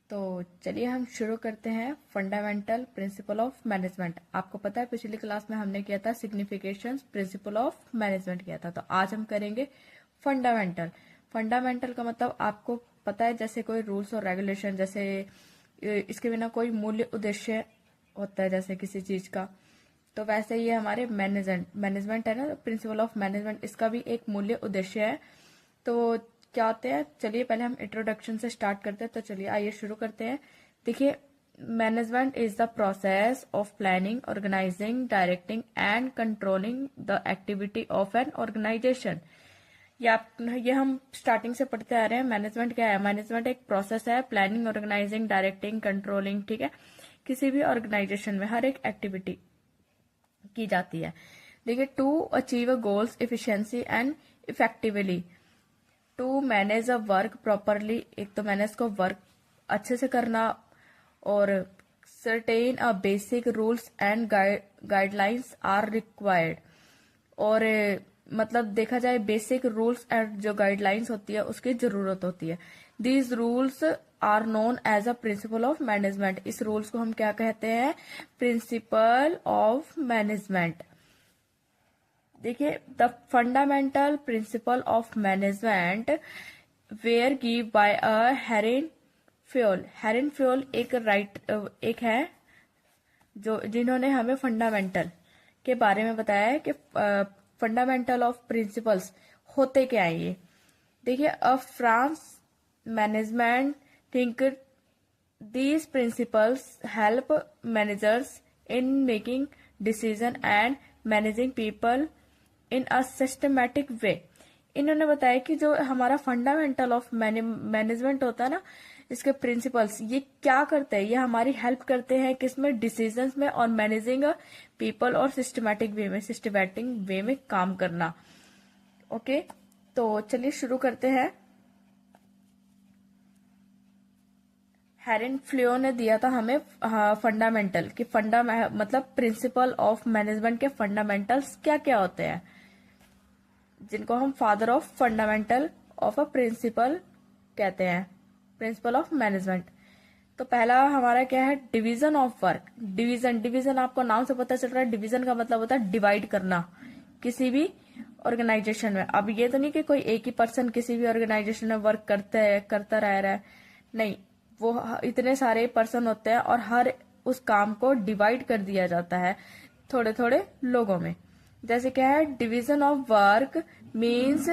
तो चलिए हम शुरू करते हैं फंडामेंटल प्रिंसिपल ऑफ मैनेजमेंट। आपको पता है पिछली क्लास में हमने किया था सिग्निफिकेशन प्रिंसिपल ऑफ मैनेजमेंट किया था, तो आज हम करेंगे फंडामेंटल। फंडामेंटल का मतलब आपको पता है जैसे कोई रूल्स और रेगुलेशन, जैसे इसके बिना कोई मूल्य उद्देश्य होता है जैसे किसी चीज का, तो वैसे ये हमारे मैनेजमेंट है ना, प्रिंसिपल ऑफ मैनेजमेंट, इसका भी एक मूल्य उद्देश्य है। तो क्या होते हैं, चलिए पहले हम इंट्रोडक्शन से स्टार्ट करते हैं। तो चलिए आइए शुरू करते हैं। देखिए management is the process of planning, organising, directing and controlling the activity of an organisation. ये हम स्टार्टिंग से पढ़ते आ रहे हैं। मैनेजमेंट क्या है, मैनेजमेंट एक प्रोसेस है, प्लानिंग, ऑर्गेनाइजिंग, डायरेक्टिंग, कंट्रोलिंग, ठीक है, किसी भी ऑर्गेनाइजेशन में हर एक एक्टिविटी की जाती है। देखिए to achieve goals efficiency and effectively, to manage a work properly, एक तो मैनेज को वर्क अच्छे से करना, और certain a basic rules and guidelines are required. और मतलब देखा जाए बेसिक रूल्स एंड जो गाइडलाइंस होती है उसकी जरूरत होती है। These rules are known as a principle of management. इस रूल्स को हम क्या कहते हैं, प्रिंसिपल ऑफ मैनेजमेंट। देखिए the fundamental principal of management where give by a हेरेन फ्योल। हेरेन फ्योल एक है जो जिन्होंने हमें फंडामेंटल के बारे में बताया है कि फंडामेंटल ऑफ प्रिंसिपल्स होते क्या है ये। देखिए a France management think these principles help managers in making decision and managing people in a systematic way. इन्होंने बताया कि जो हमारा फंडामेंटल ऑफ मैनेजमेंट होता है ना, इसके प्रिंसिपल्स ये क्या करते हैं, ये हमारी हेल्प करते हैं किसमें, डिसीजंस में और मैनेजिंग पीपल, और सिस्टमैटिक वे में काम करना। ओके, तो चलिए शुरू करते हैं। हेरेन फ्लियो ने दिया था हमें फंडामेंटल कि मतलब प्रिंसिपल ऑफ मैनेजमेंट के फंडामेंटल्स क्या क्या होते हैं, जिनको हम father of fundamental of a principle कहते हैं, प्रिंसिपल ऑफ मैनेजमेंट। तो पहला हमारा क्या है, डिवीजन ऑफ वर्क। डिवीजन आपको नाम से पता चल रहा है, डिवीजन का मतलब होता है डिवाइड करना किसी भी ऑर्गेनाइजेशन में। अब ये तो नहीं कि कोई एक ही पर्सन किसी भी ऑर्गेनाइजेशन में वर्क करता रह रहा है, नहीं, वो इतने सारे पर्सन होते हैं और हर उस काम को डिवाइड कर दिया जाता है थोड़े थोड़े लोगों में। जैसे क्या है, division of work means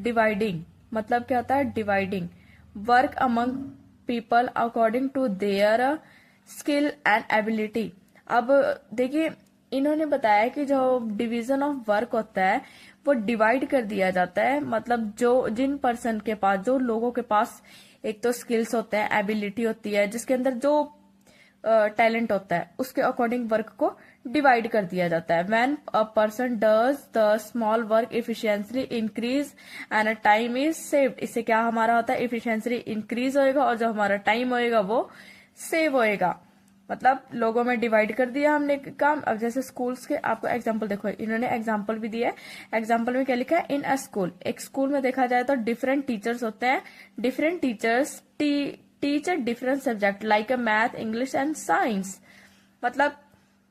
dividing, मतलब क्या होता है, dividing work among people according to their skill and ability. अब देखिए इन्होंने बताया कि जो डिवीजन ऑफ वर्क होता है वो डिवाइड कर दिया जाता है, मतलब जो जिन पर्सन के पास, जो लोगों के पास एक तो स्किल्स होते हैं, एबिलिटी होती है, जिसके अंदर जो टैलेंट होता है उसके अकॉर्डिंग वर्क को डिवाइड कर दिया जाता है। When a person does the small work efficiently increase and time is saved, इससे क्या हमारा होता है, इफिशियंसी इंक्रीज होएगा और जो हमारा टाइम होएगा वो सेव होएगा। मतलब लोगों में डिवाइड कर दिया हमने काम। अब जैसे स्कूल्स के आपको एग्जांपल देखो, इन्होंने एग्जांपल भी दिया है। एग्जांपल में क्या लिखा है, इन अ स्कूल, एक स्कूल में देखा जाए तो डिफरेंट टीचर्स होते हैं। Different teachers teach a different subject like a math, English and science. मतलब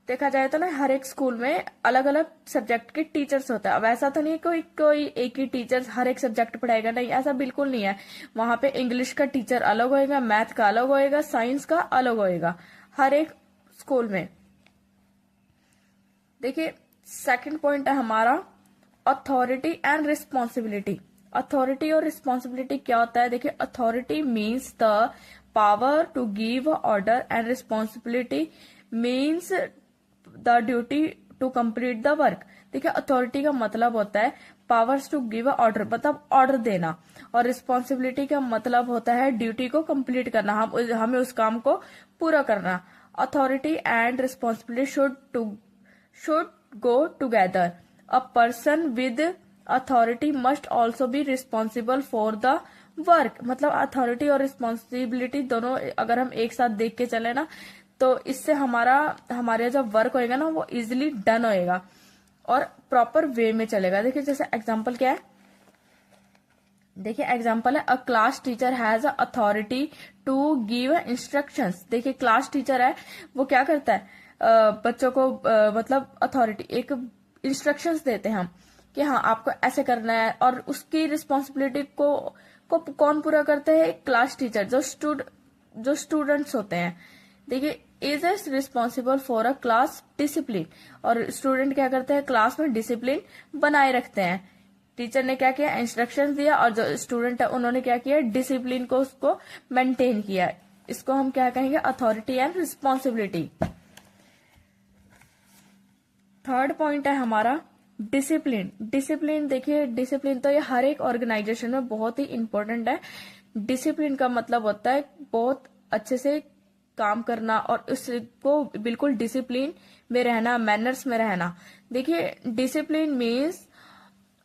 देखा जाए तो ना हर एक स्कूल में अलग अलग सब्जेक्ट के टीचर्स होते हैं। अब ऐसा तो नहीं कोई कोई एक ही टीचर हर एक सब्जेक्ट पढ़ाएगा, नहीं, ऐसा बिल्कुल नहीं है। वहां पे इंग्लिश का टीचर अलग होएगा, मैथ का अलग होएगा, साइंस का अलग होएगा हर एक स्कूल में। देखिए सेकंड पॉइंट है हमारा अथॉरिटी एंड रिस्पॉन्सिबिलिटी। अथॉरिटी और रिस्पॉन्सिबिलिटी क्या होता है, देखिए authority means the power to give order and responsibility means the duty to complete the work. देखिए अथॉरिटी का मतलब होता है पावर्स टू गिव ऑर्डर, मतलब ऑर्डर देना, और रिस्पॉन्सिबिलिटी का मतलब होता है ड्यूटी को कंप्लीट करना, हमें उस काम को पूरा करना। Authority and responsibility should go together. A person with authority must also be responsible for the work. मतलब अथॉरिटी और रिस्पॉन्सिबिलिटी दोनों अगर हम एक साथ देख के चले ना तो इससे हमारे जो वर्क होएगा ना वो इजिली डन होएगा और प्रॉपर वे में चलेगा। देखिए जैसे एग्जांपल क्या है, देखिए एग्जांपल है, a class teacher has authority to give instructions. देखिए क्लास टीचर है वो क्या करता है, बच्चों को मतलब अथॉरिटी एक इंस्ट्रक्शंस देते हैं हम कि हाँ आपको ऐसे करना है, और उसकी रिस्पॉन्सिबिलिटी को कौन पूरा करता है, क्लास टीचर। जो स्टूडेंट्स होते हैं, देखिए is S responsible for a class discipline. और स्टूडेंट क्या करते हैं, क्लास में डिसिप्लिन बनाए रखते हैं। टीचर ने क्या किया, इंस्ट्रक्शंस दिया, और जो स्टूडेंट है उन्होंने क्या किया, डिसिप्लिन को उसको मेंटेन किया। इसको हम क्या कहेंगे, authority and responsibility. Third point है हमारा डिसिप्लिन। डिसिप्लिन देखिए डिसिप्लिन तो ये हर एक ऑर्गेनाइजेशन में बहुत ही इंपॉर्टेंट है। डिसिप्लिन का मतलब होता है बहुत अच्छे से काम करना और उसको बिल्कुल डिसिप्लिन में रहना, मैनर्स में रहना। देखिए discipline means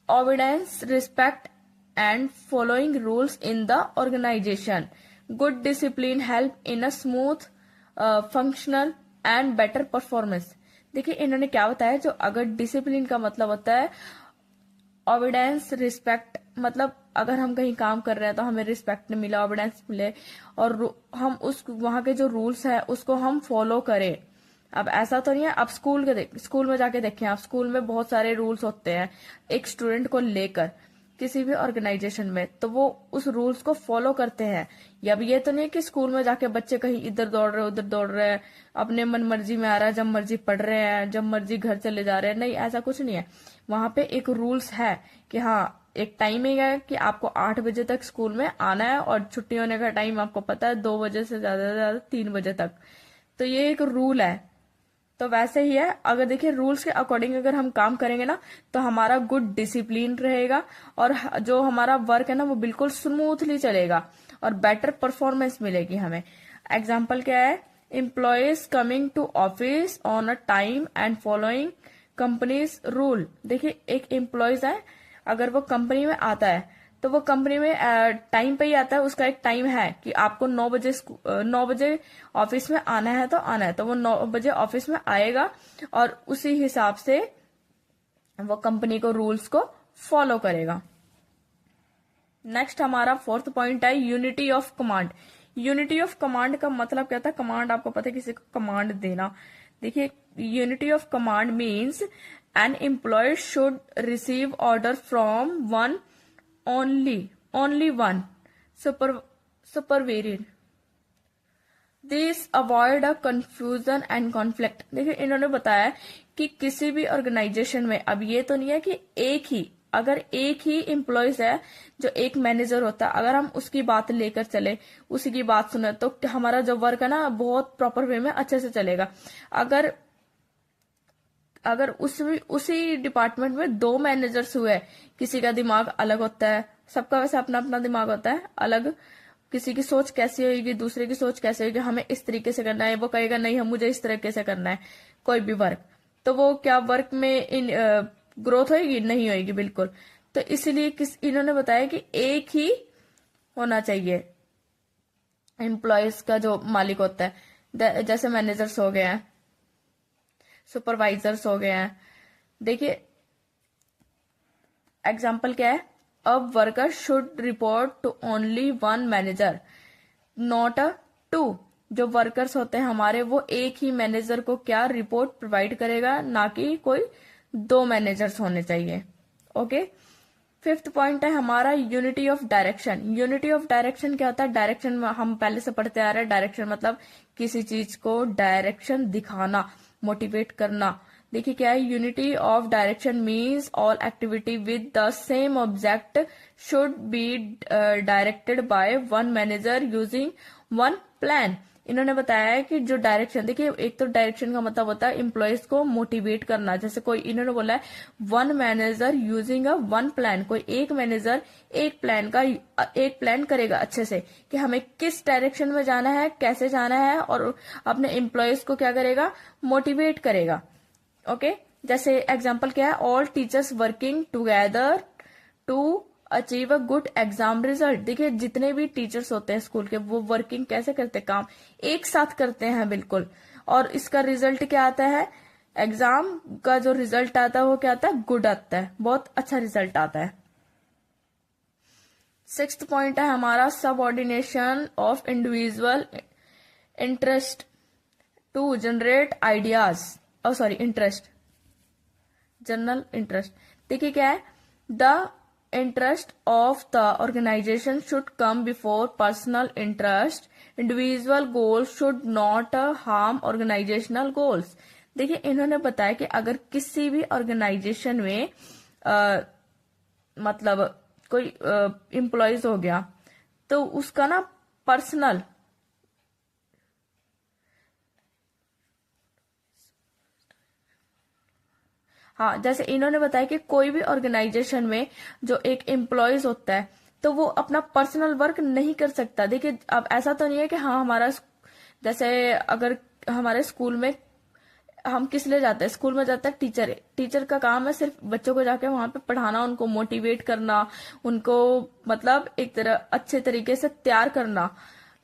obedience, respect and following rules in the organization. Good discipline help in a smooth, functional and better performance. देखिए इन्होंने क्या बताया, जो अगर डिसिप्लिन का मतलब होता है ऑबिडेंस, रिस्पेक्ट, मतलब अगर हम कहीं काम कर रहे हैं तो हमें रिस्पेक्ट मिले, ऑबिडेंस मिले, और हम उस वहां के जो रूल्स है उसको हम फॉलो करें। अब ऐसा तो नहीं है, आप स्कूल में जाके देखें, आप स्कूल में बहुत सारे रूल्स होते हैं एक स्टूडेंट को लेकर किसी भी ऑर्गेनाइजेशन में, तो वो उस रूल्स को फॉलो करते हैं। या अब ये तो नहीं कि स्कूल में जाके बच्चे कहीं इधर दौड़ रहे उधर दौड़ रहे हैं, अपने मन मर्जी में आ रहा है, जब मर्जी पढ़ रहे हैं, जब मर्जी घर चले जा रहे हैं, नहीं ऐसा कुछ नहीं है। वहां पे एक रूल्स है कि हाँ एक टाइमिंग है कि आपको 8 बजे तक स्कूल में आना है, और छुट्टी होने का टाइम आपको पता है 2 बजे से ज्यादा 3 बजे तक। तो ये एक रूल है। तो वैसे ही है, अगर देखिए रूल्स के अकॉर्डिंग अगर हम काम करेंगे ना तो हमारा गुड डिसिप्लिन रहेगा, और जो हमारा वर्क है ना वो बिल्कुल स्मूथली चलेगा और बेटर परफॉर्मेंस मिलेगी हमें। एग्जाम्पल क्या है, employees coming to office on a time and following company's rule. देखिए एक एम्प्लॉयज है, अगर वो कंपनी में आता है तो वो कंपनी में टाइम पे ही आता है, उसका एक टाइम है कि आपको 9 बजे ऑफिस में आना है तो आना है, तो वो 9 बजे ऑफिस में आएगा और उसी हिसाब से वो कंपनी को रूल्स को फॉलो करेगा। नेक्स्ट हमारा फोर्थ पॉइंट है unity of command. Unity of command का मतलब क्या था, कमांड आपको पता है किसी को कमांड देना। देखिए unity of command means an employee should receive order from one only one supervisor. This avoid a confusion and conflict. देखिए इन्होंने बताया कि किसी भी ऑर्गेनाइजेशन में, अब ये तो नहीं है कि अगर एक ही एम्प्लॉयज है, जो एक मैनेजर होता है, अगर हम उसकी बात लेकर चले, उसी की बात सुने, तो हमारा जो वर्क है ना बहुत प्रॉपर वे में अच्छे से चलेगा। अगर उसी डिपार्टमेंट में 2 मैनेजर्स हुए, किसी का दिमाग अलग होता है, सबका वैसे अपना अपना दिमाग होता है अलग, किसी की सोच कैसी होगी, दूसरे की सोच कैसी होगी, हमें इस तरीके से करना है, वो कहेगा नहीं हम मुझे इस तरीके से करना है कोई भी वर्क, तो वो क्या वर्क में इन ग्रोथ होगी, नहीं होगी बिल्कुल। तो इसलिए इन्होंने बताया कि एक ही होना चाहिए एम्प्लॉयज का जो मालिक होता है, जैसे मैनेजर्स हो गए हैं, सुपरवाइजर्स हो गए हैं। देखिए एग्जाम्पल क्या है, a worker should report to only one manager not a two. जो वर्कर्स होते हैं हमारे वो एक ही मैनेजर को क्या रिपोर्ट प्रोवाइड करेगा, ना कि कोई 2 मैनेजर्स होने चाहिए। ओके, फिफ्थ पॉइंट है हमारा unity of direction. Unity of direction क्या होता है, डायरेक्शन हम पहले से पढ़ते आ रहे हैं, डायरेक्शन मतलब किसी चीज को डायरेक्शन दिखाना, मोटिवेट करना। देखिए क्या है, unity of direction means all activity with the same object should be directed by one manager using one plan. इन्होंने बताया है कि जो डायरेक्शन, देखिए एक तो डायरेक्शन का मतलब होता है एम्प्लॉयज को मोटिवेट करना, जैसे कोई इन्होंने बोला है one manager using a one plan, कोई एक मैनेजर एक प्लान करेगा अच्छे से कि हमें किस डायरेक्शन में जाना है, कैसे जाना है, और अपने एम्प्लॉयज को क्या करेगा, मोटिवेट करेगा। ओके, जैसे एग्जाम्पल क्या है, all teachers working together to achieve a good exam result. देखिए जितने भी टीचर्स होते हैं स्कूल के, वो वर्किंग कैसे करते हैं, काम एक साथ करते हैं बिल्कुल, और इसका रिजल्ट क्या आता है, एग्जाम का जो रिजल्ट आता है वो क्या आता है, गुड आता है, बहुत अच्छा रिजल्ट आता है। सिक्स्थ पॉइंट है हमारा subordination of individual interest to generate ideas, interest, general interest. देखिए क्या है, the interest of the organisation should come before personal interest, individual goals should not harm organisational goals. देखिए इन्होंने बताया कि अगर किसी भी ऑर्गेनाइजेशन में मतलब कोई एम्प्लॉयज हो गया, तो उसका ना पर्सनल, हाँ जैसे इन्होंने बताया कि कोई भी ऑर्गेनाइजेशन में जो एक एम्प्लॉयज होता है तो वो अपना पर्सनल वर्क नहीं कर सकता। देखिए अब ऐसा तो नहीं है कि हाँ हमारा, जैसे अगर हमारे स्कूल में हम किस लिए जाते हैं, स्कूल में जाता है टीचर, टीचर का काम है सिर्फ बच्चों को जाके वहां पे पढ़ाना, उनको मोटिवेट करना, उनको मतलब एक तरह अच्छे तरीके से तैयार करना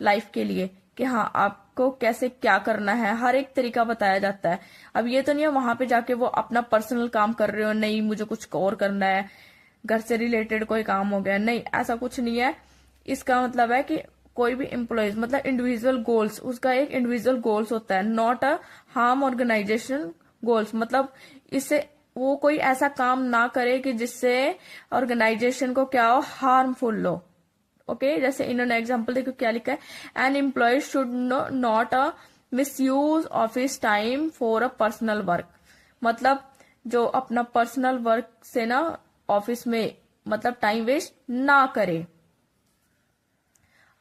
लाइफ के लिए कि हाँ आपको कैसे क्या करना है, हर एक तरीका बताया जाता है। अब ये तो नहीं है वहां पे जाके वो अपना पर्सनल काम कर रहे हो, नहीं मुझे कुछ और करना है, घर से रिलेटेड कोई काम हो गया, नहीं ऐसा कुछ नहीं है। इसका मतलब है कि कोई भी एम्प्लॉयज मतलब इंडिविजुअल गोल्स, उसका एक इंडिविजुअल गोल्स होता है, not a harm organisation goals, मतलब इससे वो कोई ऐसा काम ना करे कि जिससे ऑर्गेनाइजेशन को क्या हो, हार्मफुल हो। ओके, जैसे इन्होंने एग्जांपल देखो क्या लिखा है, an employee should not a misuse office time for a personal work, मतलब जो अपना पर्सनल वर्क से ना ऑफिस में मतलब टाइम वेस्ट ना करे।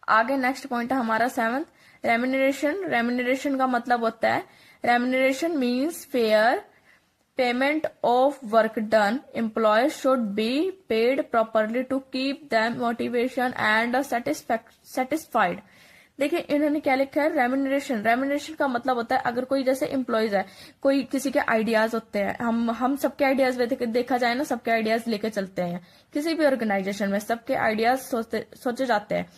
आगे नेक्स्ट पॉइंट है हमारा सेवंथ, रेम्यूनरेशन। रेम्यूनरेशन का मतलब होता है, remuneration means fair payment of work done, employees should be paid properly to keep them motivation and satisfied. देखिए इन्होंने क्या लिखा है, रेम्यूनरेशन। रेम्यूनरेशन का मतलब होता है अगर कोई जैसे एम्प्लॉयज है, कोई किसी के आइडियाज होते हैं, हम सबके आइडियाज देखा जाए ना, सबके आइडियाज लेके चलते हैं किसी भी ऑर्गेनाइजेशन में, सबके आइडियाज सोचे जाते हैं।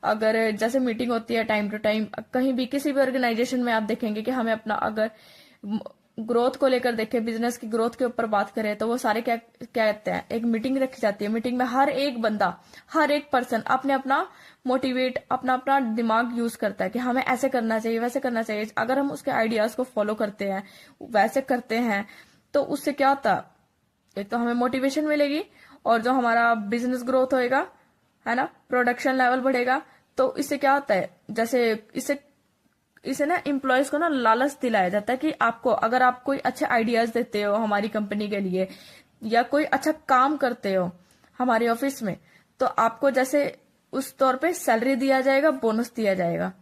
अगर जैसे मीटिंग होती है टाइम टू टाइम, कहीं भी किसी भी ऑर्गेनाइजेशन में आप देखेंगे कि हमें अपना अगर ग्रोथ को लेकर देखें, बिजनेस की ग्रोथ के ऊपर बात करें, तो वो सारे क्या कहते हैं, एक मीटिंग रखी जाती है। मीटिंग में हर एक बंदा, हर एक पर्सन अपने अपना मोटिवेट, अपना अपना दिमाग यूज करता है कि हमें ऐसे करना चाहिए, वैसे करना चाहिए। अगर हम उसके आइडियाज को फॉलो करते हैं, वैसे करते हैं, तो उससे क्या होता है, एक तो हमें मोटिवेशन मिलेगी, और जो हमारा बिजनेस ग्रोथ होएगा, है ना, प्रोडक्शन लेवल बढ़ेगा। तो इससे क्या होता है, जैसे इसे ना एम्प्लॉयज को ना लालच दिलाया जाता है कि आपको, अगर आप कोई अच्छे आइडियाज देते हो हमारी कंपनी के लिए, या कोई अच्छा काम करते हो हमारे ऑफिस में, तो आपको जैसे उस तौर पे सैलरी दिया जाएगा, बोनस दिया जाएगा।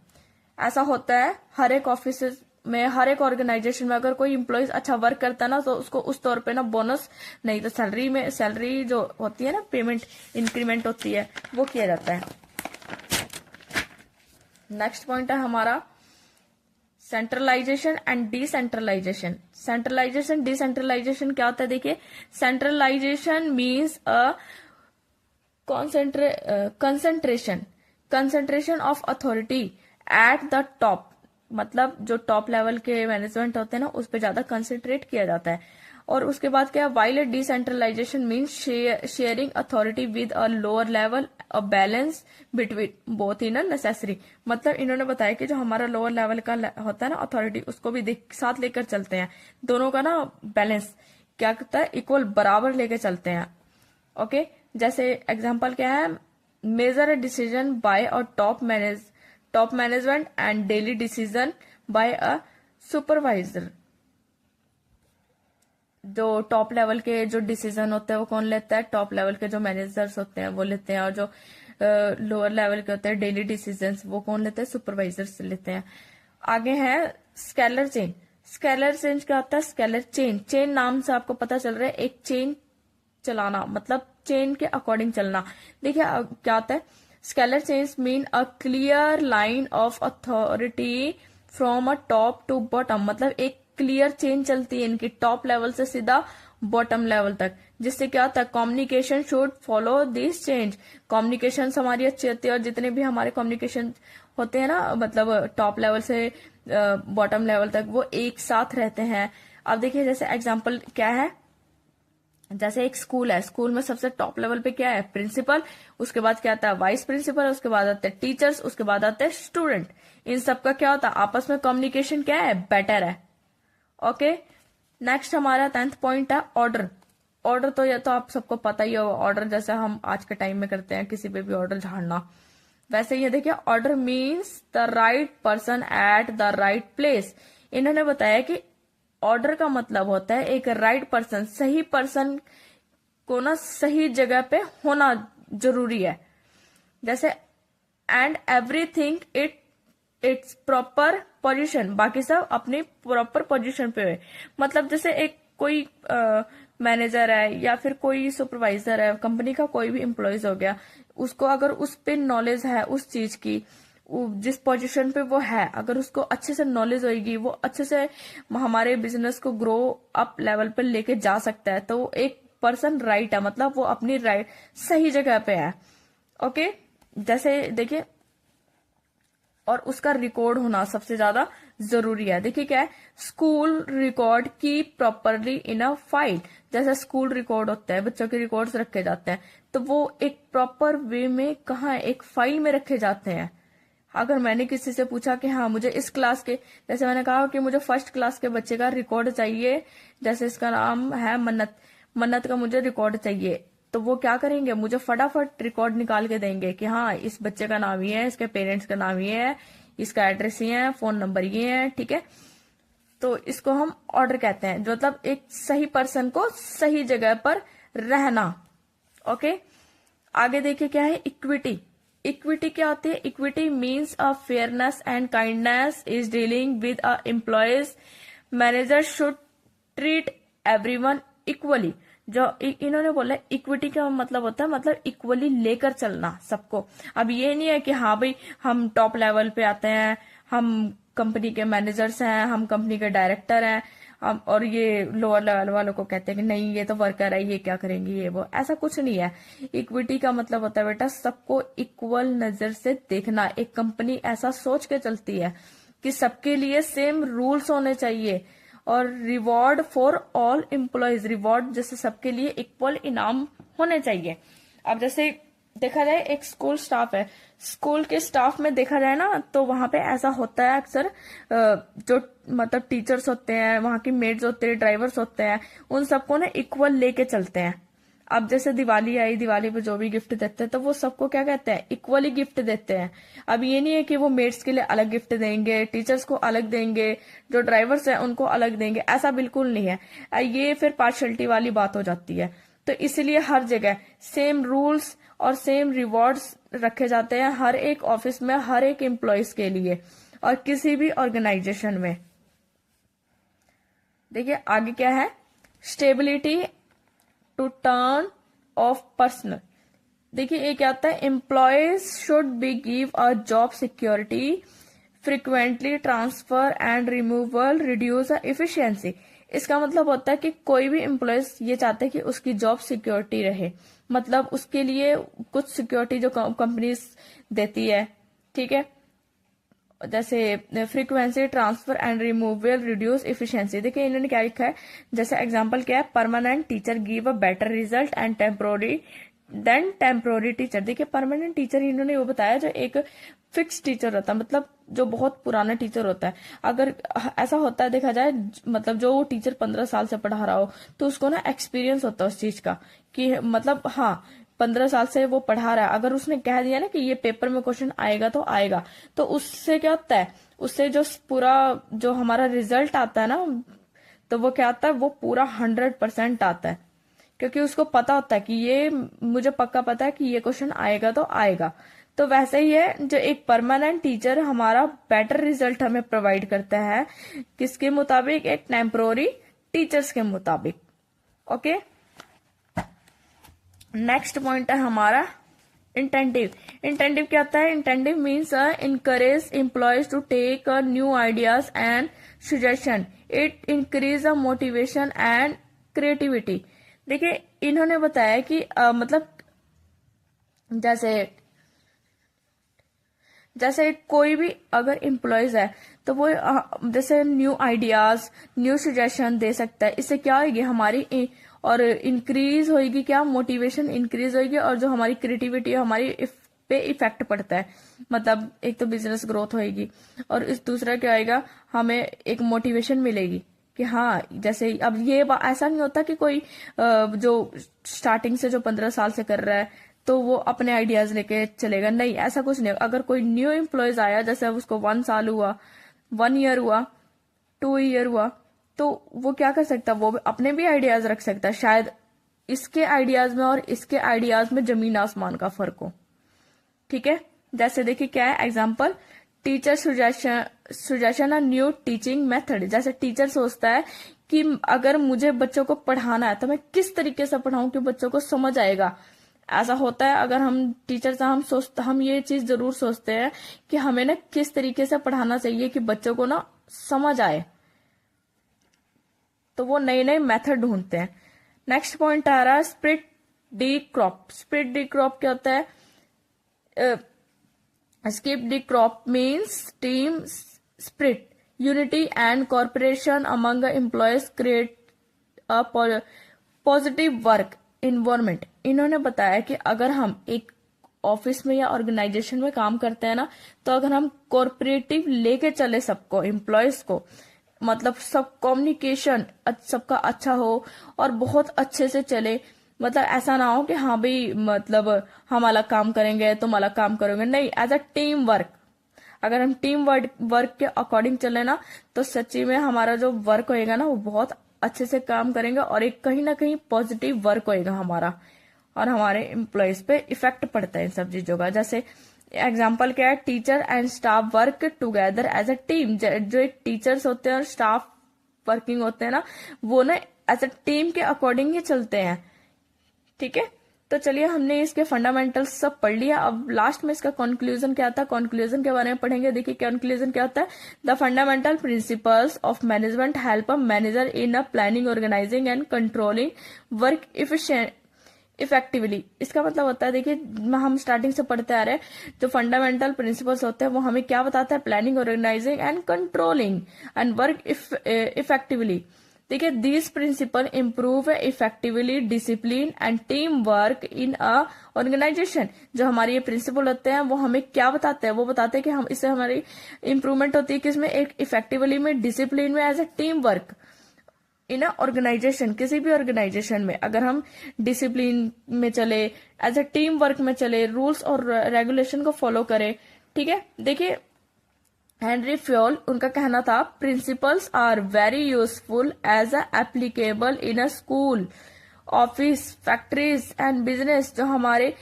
ऐसा होता है हर एक ऑफिस में, हर एक ऑर्गेनाइजेशन में। अगर कोई एम्प्लॉयज अच्छा वर्क करता है ना, तो उसको उस तौर पे ना बोनस नहीं तो सैलरी जो होती है ना, पेमेंट इंक्रीमेंट होती है, वो किया जाता है। नेक्स्ट पॉइंट है हमारा centralisation and decentralisation. Centralisation decentralisation क्या होता है? देखिए, centralisation means a concentration of authority at the top, मतलब जो टॉप लेवल के मैनेजमेंट होते हैं ना, उस पर ज्यादा कंसंट्रेट किया जाता है। और उसके बाद क्या है? While decentralisation means sharing authority with a lower level, a balance between both in a necessary. मतलब इन्होंने बताया कि जो हमारा लोअर लेवल का होता है ना अथॉरिटी, उसको भी साथ लेकर चलते हैं, दोनों का ना बैलेंस क्या करता है? इक्वल, बराबर लेके चलते हैं। ओके, जैसे एग्जांपल क्या है? Major a decision by a top management and daily decision by a supervisor. जो टॉप लेवल के जो डिसीजन होते हैं वो कौन लेता है? टॉप लेवल के जो मैनेजर्स होते हैं वो लेते हैं, और जो लोअर लेवल के होते हैं डेली डिसीजंस, वो कौन लेते हैं? सुपरवाइजर्स लेते हैं। आगे है स्केलर चेन। स्केलर चेन क्या होता है? स्केलर चेन नाम से आपको पता चल रहा है एक चेन चलाना, मतलब चेन के अकॉर्डिंग चलना। देखिए क्या होता है? Scalar chains mean a clear line of authority from a top to bottom, मतलब एक क्लियर चेन चलती है इनकी टॉप लेवल से सीधा बॉटम लेवल तक, जिससे क्या होता है? Communication should follow this change. Communication हमारी अच्छी होती है, और जितने भी हमारे कम्युनिकेशन होते हैं ना, मतलब टॉप लेवल से बॉटम लेवल तक, वो एक साथ रहते हैं। अब देखिए, जैसे एग्जांपल क्या है? जैसे एक स्कूल है, स्कूल में सबसे टॉप लेवल पे क्या है? प्रिंसिपल, उसके बाद क्या आता है? वाइस प्रिंसिपल, उसके बाद आते हैं टीचर्स, उसके बाद आते हैं स्टूडेंट। इन सबका क्या होता है? आपस में कम्युनिकेशन क्या है? बेटर है। ओके, नेक्स्ट हमारा 10th पॉइंट है ऑर्डर। ऑर्डर तो ये तो आप सबको पता ही होगा, ऑर्डर जैसे हम आज के टाइम में करते हैं किसी पे भी ऑर्डर झाड़ना, वैसे ये देखिए, order means the right person at the right place. इन्होंने बताया कि ऑर्डर का मतलब होता है एक राइट पर्सन, सही पर्सन को ना सही जगह पे होना जरूरी है। जैसे and everything it's proper position, बाकी सब अपनी प्रॉपर पोजीशन पे है। मतलब जैसे एक कोई मैनेजर है या फिर कोई सुपरवाइजर है, कंपनी का कोई भी एम्प्लॉयज हो गया, उसको अगर उस पे नॉलेज है उस चीज की, जिस पोजीशन पे वो है, अगर उसको अच्छे से नॉलेज होगी, वो अच्छे से हमारे बिजनेस को ग्रो अप लेवल पे लेके जा सकता है, तो एक पर्सन राइट है, मतलब वो अपनी राइट सही जगह पे है। ओके, जैसे देखिए, और उसका रिकॉर्ड होना सबसे ज्यादा जरूरी है। देखिए क्या है? स्कूल रिकॉर्ड की प्रॉपरली इन अ फाइल। जैसे स्कूल रिकॉर्ड होता है, बच्चों के रिकॉर्ड्स रखे जाते हैं, तो वो एक प्रॉपर वे में कहाँ, एक फाइल में रखे जाते हैं। अगर मैंने किसी से पूछा कि हाँ मुझे इस क्लास के, जैसे मैंने कहा कि मुझे फर्स्ट क्लास के बच्चे का रिकॉर्ड चाहिए, जैसे इसका नाम है मन्नत, मन्नत का मुझे रिकॉर्ड चाहिए, तो वो क्या करेंगे? मुझे फटाफट रिकॉर्ड निकाल के देंगे कि हाँ इस बच्चे का नाम ये है, इसके पेरेंट्स का नाम ये है, इसका एड्रेस ये है, फोन नंबर ये है, ठीक है। तो इसको हम ऑर्डर कहते हैं, जो मतलब एक सही पर्सन को सही जगह पर रहना। ओके, आगे देखिए क्या है? इक्विटी। इक्विटी क्या होती है? Equity means a fairness and kindness is dealing with a employees. Manager should treat everyone equally. जो इन्होंने बोला इक्विटी का मतलब होता है, मतलब इक्वली लेकर चलना सबको। अब ये नहीं है कि हाँ भाई हम टॉप लेवल पे आते हैं, हम कंपनी के मैनेजर्स हैं, हम कंपनी के डायरेक्टर हैं, और ये लोअर लेवल वालों को कहते हैं कि नहीं ये तो वर्कर है, ये क्या करेंगे, ये वो। ऐसा कुछ नहीं है। इक्विटी का मतलब होता है बेटा सबको इक्वल नजर से देखना। एक कंपनी ऐसा सोच के चलती है कि सबके लिए सेम रूल्स होने चाहिए, और reward for all employees, reward जैसे सबके लिए इक्वल इनाम होने चाहिए। अब जैसे देखा जाए एक स्कूल स्टाफ है, स्कूल के स्टाफ में देखा जाए ना, तो वहां पे ऐसा होता है अक्सर, जो मतलब टीचर्स होते हैं, वहां की मेड्स होते हैं, ड्राइवर्स होते हैं, उन सबको ना इक्वल लेके चलते हैं। अब जैसे दिवाली आई, दिवाली पे जो भी गिफ्ट देते हैं तो वो सबको क्या कहते हैं? इक्वली गिफ्ट देते हैं। अब ये नहीं है कि वो मेड्स के लिए अलग गिफ्ट देंगे, टीचर्स को अलग देंगे, जो ड्राइवर्स हैं उनको अलग देंगे, ऐसा बिल्कुल नहीं है। ये फिर पार्शलिटी वाली बात हो जाती है। तो इसलिए हर जगह सेम रूल्स और सेम रिवॉर्ड्स रखे जाते हैं, हर एक ऑफिस में, हर एक एम्प्लॉयज के लिए, और किसी भी ऑर्गेनाइजेशन में। देखिए आगे क्या है? Stability to turn of personal. देखिए एक क्या आता है, employees should be give a job security, frequently transfer and removal reduce efficiency. इसका मतलब होता है कि कोई भी एम्प्लॉयज ये चाहते हैं कि उसकी जॉब सिक्योरिटी रहे, मतलब उसके लिए कुछ सिक्योरिटी जो कंपनी देती है, ठीक है, जैसे frequency transfer and removal reduce efficiency. देखिए इन्होंने क्या लिखा है, जैसे एग्जांपल क्या है, permanent teacher give a better result and temporary than temporary teacher. देखिए परमानेंट टीचर इन्होंने वो बताया जो एक फिक्स टीचर होता है, मतलब जो बहुत पुराना टीचर होता है। अगर ऐसा होता है देखा जाए, मतलब जो वो टीचर 15 साल से पढ़ा रहा हो तो उसको ना एक्सपीरियंस होता है उस चीज का, कि मतलब हाँ 15 साल से वो पढ़ा रहा है। अगर उसने कह दिया ना कि ये पेपर में क्वेश्चन आएगा तो आएगा, तो उससे क्या होता है, उससे जो पूरा जो हमारा रिजल्ट आता है ना, तो वो क्या आता है, वो पूरा 100% आता है, क्योंकि उसको पता होता है कि ये मुझे पक्का पता है कि ये क्वेश्चन आएगा तो आएगा। तो वैसे ही है, जो एक परमानेंट टीचर हमारा बेटर रिजल्ट हमें प्रोवाइड करता है, किसके मुताबिक, एक टेम्पोररी टीचर्स के मुताबिक। ओके, नेक्स्ट पॉइंट है हमारा इंटेंटिव। इंटेंटिव क्या होता है, initiative means encourage employees to take new ideas and suggestion, it increase a motivation and creativity. देखिए इन्होंने बताया कि मतलब जैसे कोई भी अगर एम्प्लॉयज है तो वो जैसे न्यू आइडियाज, न्यू सजेशन दे सकता है। इससे क्या होगी हमारी और इंक्रीज होगी, क्या मोटिवेशन इंक्रीज होगी, और जो हमारी क्रिएटिविटी है हमारी पे इफेक्ट पड़ता है, मतलब एक तो बिजनेस ग्रोथ होगी, और इस दूसरा क्या आएगा, हमें एक मोटिवेशन मिलेगी कि हाँ, जैसे अब ये ऐसा नहीं होता कि कोई जो स्टार्टिंग से जो 15 साल से कर रहा है तो वो अपने आइडियाज लेके चलेगा, नहीं, ऐसा कुछ नहीं। अगर कोई न्यू एम्प्लॉयज आया, जैसे उसको 1 साल हुआ, 1 ईयर हुआ, 2 ईयर हुआ, तो वो क्या कर सकता है, वो अपने भी आइडियाज रख सकता है। शायद इसके आइडियाज में और इसके आइडियाज में जमीन आसमान का फर्क हो, ठीक है। जैसे देखिए क्या है example, teacher suggestion a new teaching method. जैसे टीचर सोचता है कि अगर मुझे बच्चों को पढ़ाना है तो मैं किस तरीके से पढ़ाऊं कि बच्चों को समझ आएगा। ऐसा होता है अगर हम टीचर से हम ये चीज जरूर सोचते हैं कि हमें ना किस तरीके से पढ़ाना चाहिए कि बच्चों को ना समझ आए, तो वो नए नए मेथड ढूंढते हैं। नेक्स्ट पॉइंट आ रहा है split D crop. Split D crop क्या होता है, skip D crop means team spirit, unity and corporation among employees, create a positive work environment. इन्होंने बताया कि अगर हम एक ऑफिस में या ऑर्गेनाइजेशन में काम करते हैं ना, तो अगर हम कॉर्पोरेटिव लेके चले सबको, एम्प्लॉयज को, मतलब सब कम्युनिकेशन सबका अच्छा हो और बहुत अच्छे से चले, मतलब ऐसा ना हो कि हाँ भाई मतलब हम अलग काम करेंगे तुम अलग काम करोगे, नहीं, एज अ टीम वर्क। अगर हम टीम वर्क के अकॉर्डिंग चले ना, तो सच्ची में हमारा जो वर्क होएगा ना वो बहुत अच्छे से काम करेंगे, और एक कहीं ना कहीं पॉजिटिव वर्क होएगा हमारा, और हमारे एम्प्लॉयज पे इफेक्ट पड़ता है इन सब चीजों का। जैसे एग्जाम्पल क्या है, teacher and staff work together as a team. जो एक टीचर्स होते हैं और स्टाफ वर्किंग होते हैं ना, वो ना एज अ टीम के अकॉर्डिंग ही चलते हैं, ठीक है। तो चलिए हमने इसके फंडामेंटल्स सब पढ़ लिया। अब लास्ट में इसका कंक्लूजन क्या था, कंक्लूजन के बारे में पढ़ेंगे। देखिए कंक्लूजन क्या होता है, the fundamental principles of management help a manager in a planning, organising and controlling work effectively. इसका मतलब होता है, देखिए हम स्टार्टिंग से पढ़ते आ रहे हैं, जो फंडामेंटल प्रिंसिपल्स होते हैं वो हमें क्या बताता है, planning, organising and controlling and work effectively. देखिए these principle improve effectively discipline and team work in a organization. जो हमारे ये प्रिंसिपल होते हैं वो हमें क्या बताते हैं, वो बताते हैं कि हम इससे हमारी इंप्रूवमेंट होती है किसमें, एक इफेक्टिवली में, डिसिप्लिन में, as a team work in a organisation. किसी भी ऑर्गेनाइजेशन में अगर हम डिसिप्लिन में चले, एज ए टीम वर्क में चले, रूल्स और रेगुलेशन को फॉलो करें, ठीक है। देखिए हेनरी फ्योल उनका कहना था, principles are very useful as a applicable in a school, office, factories and business. जो हमारे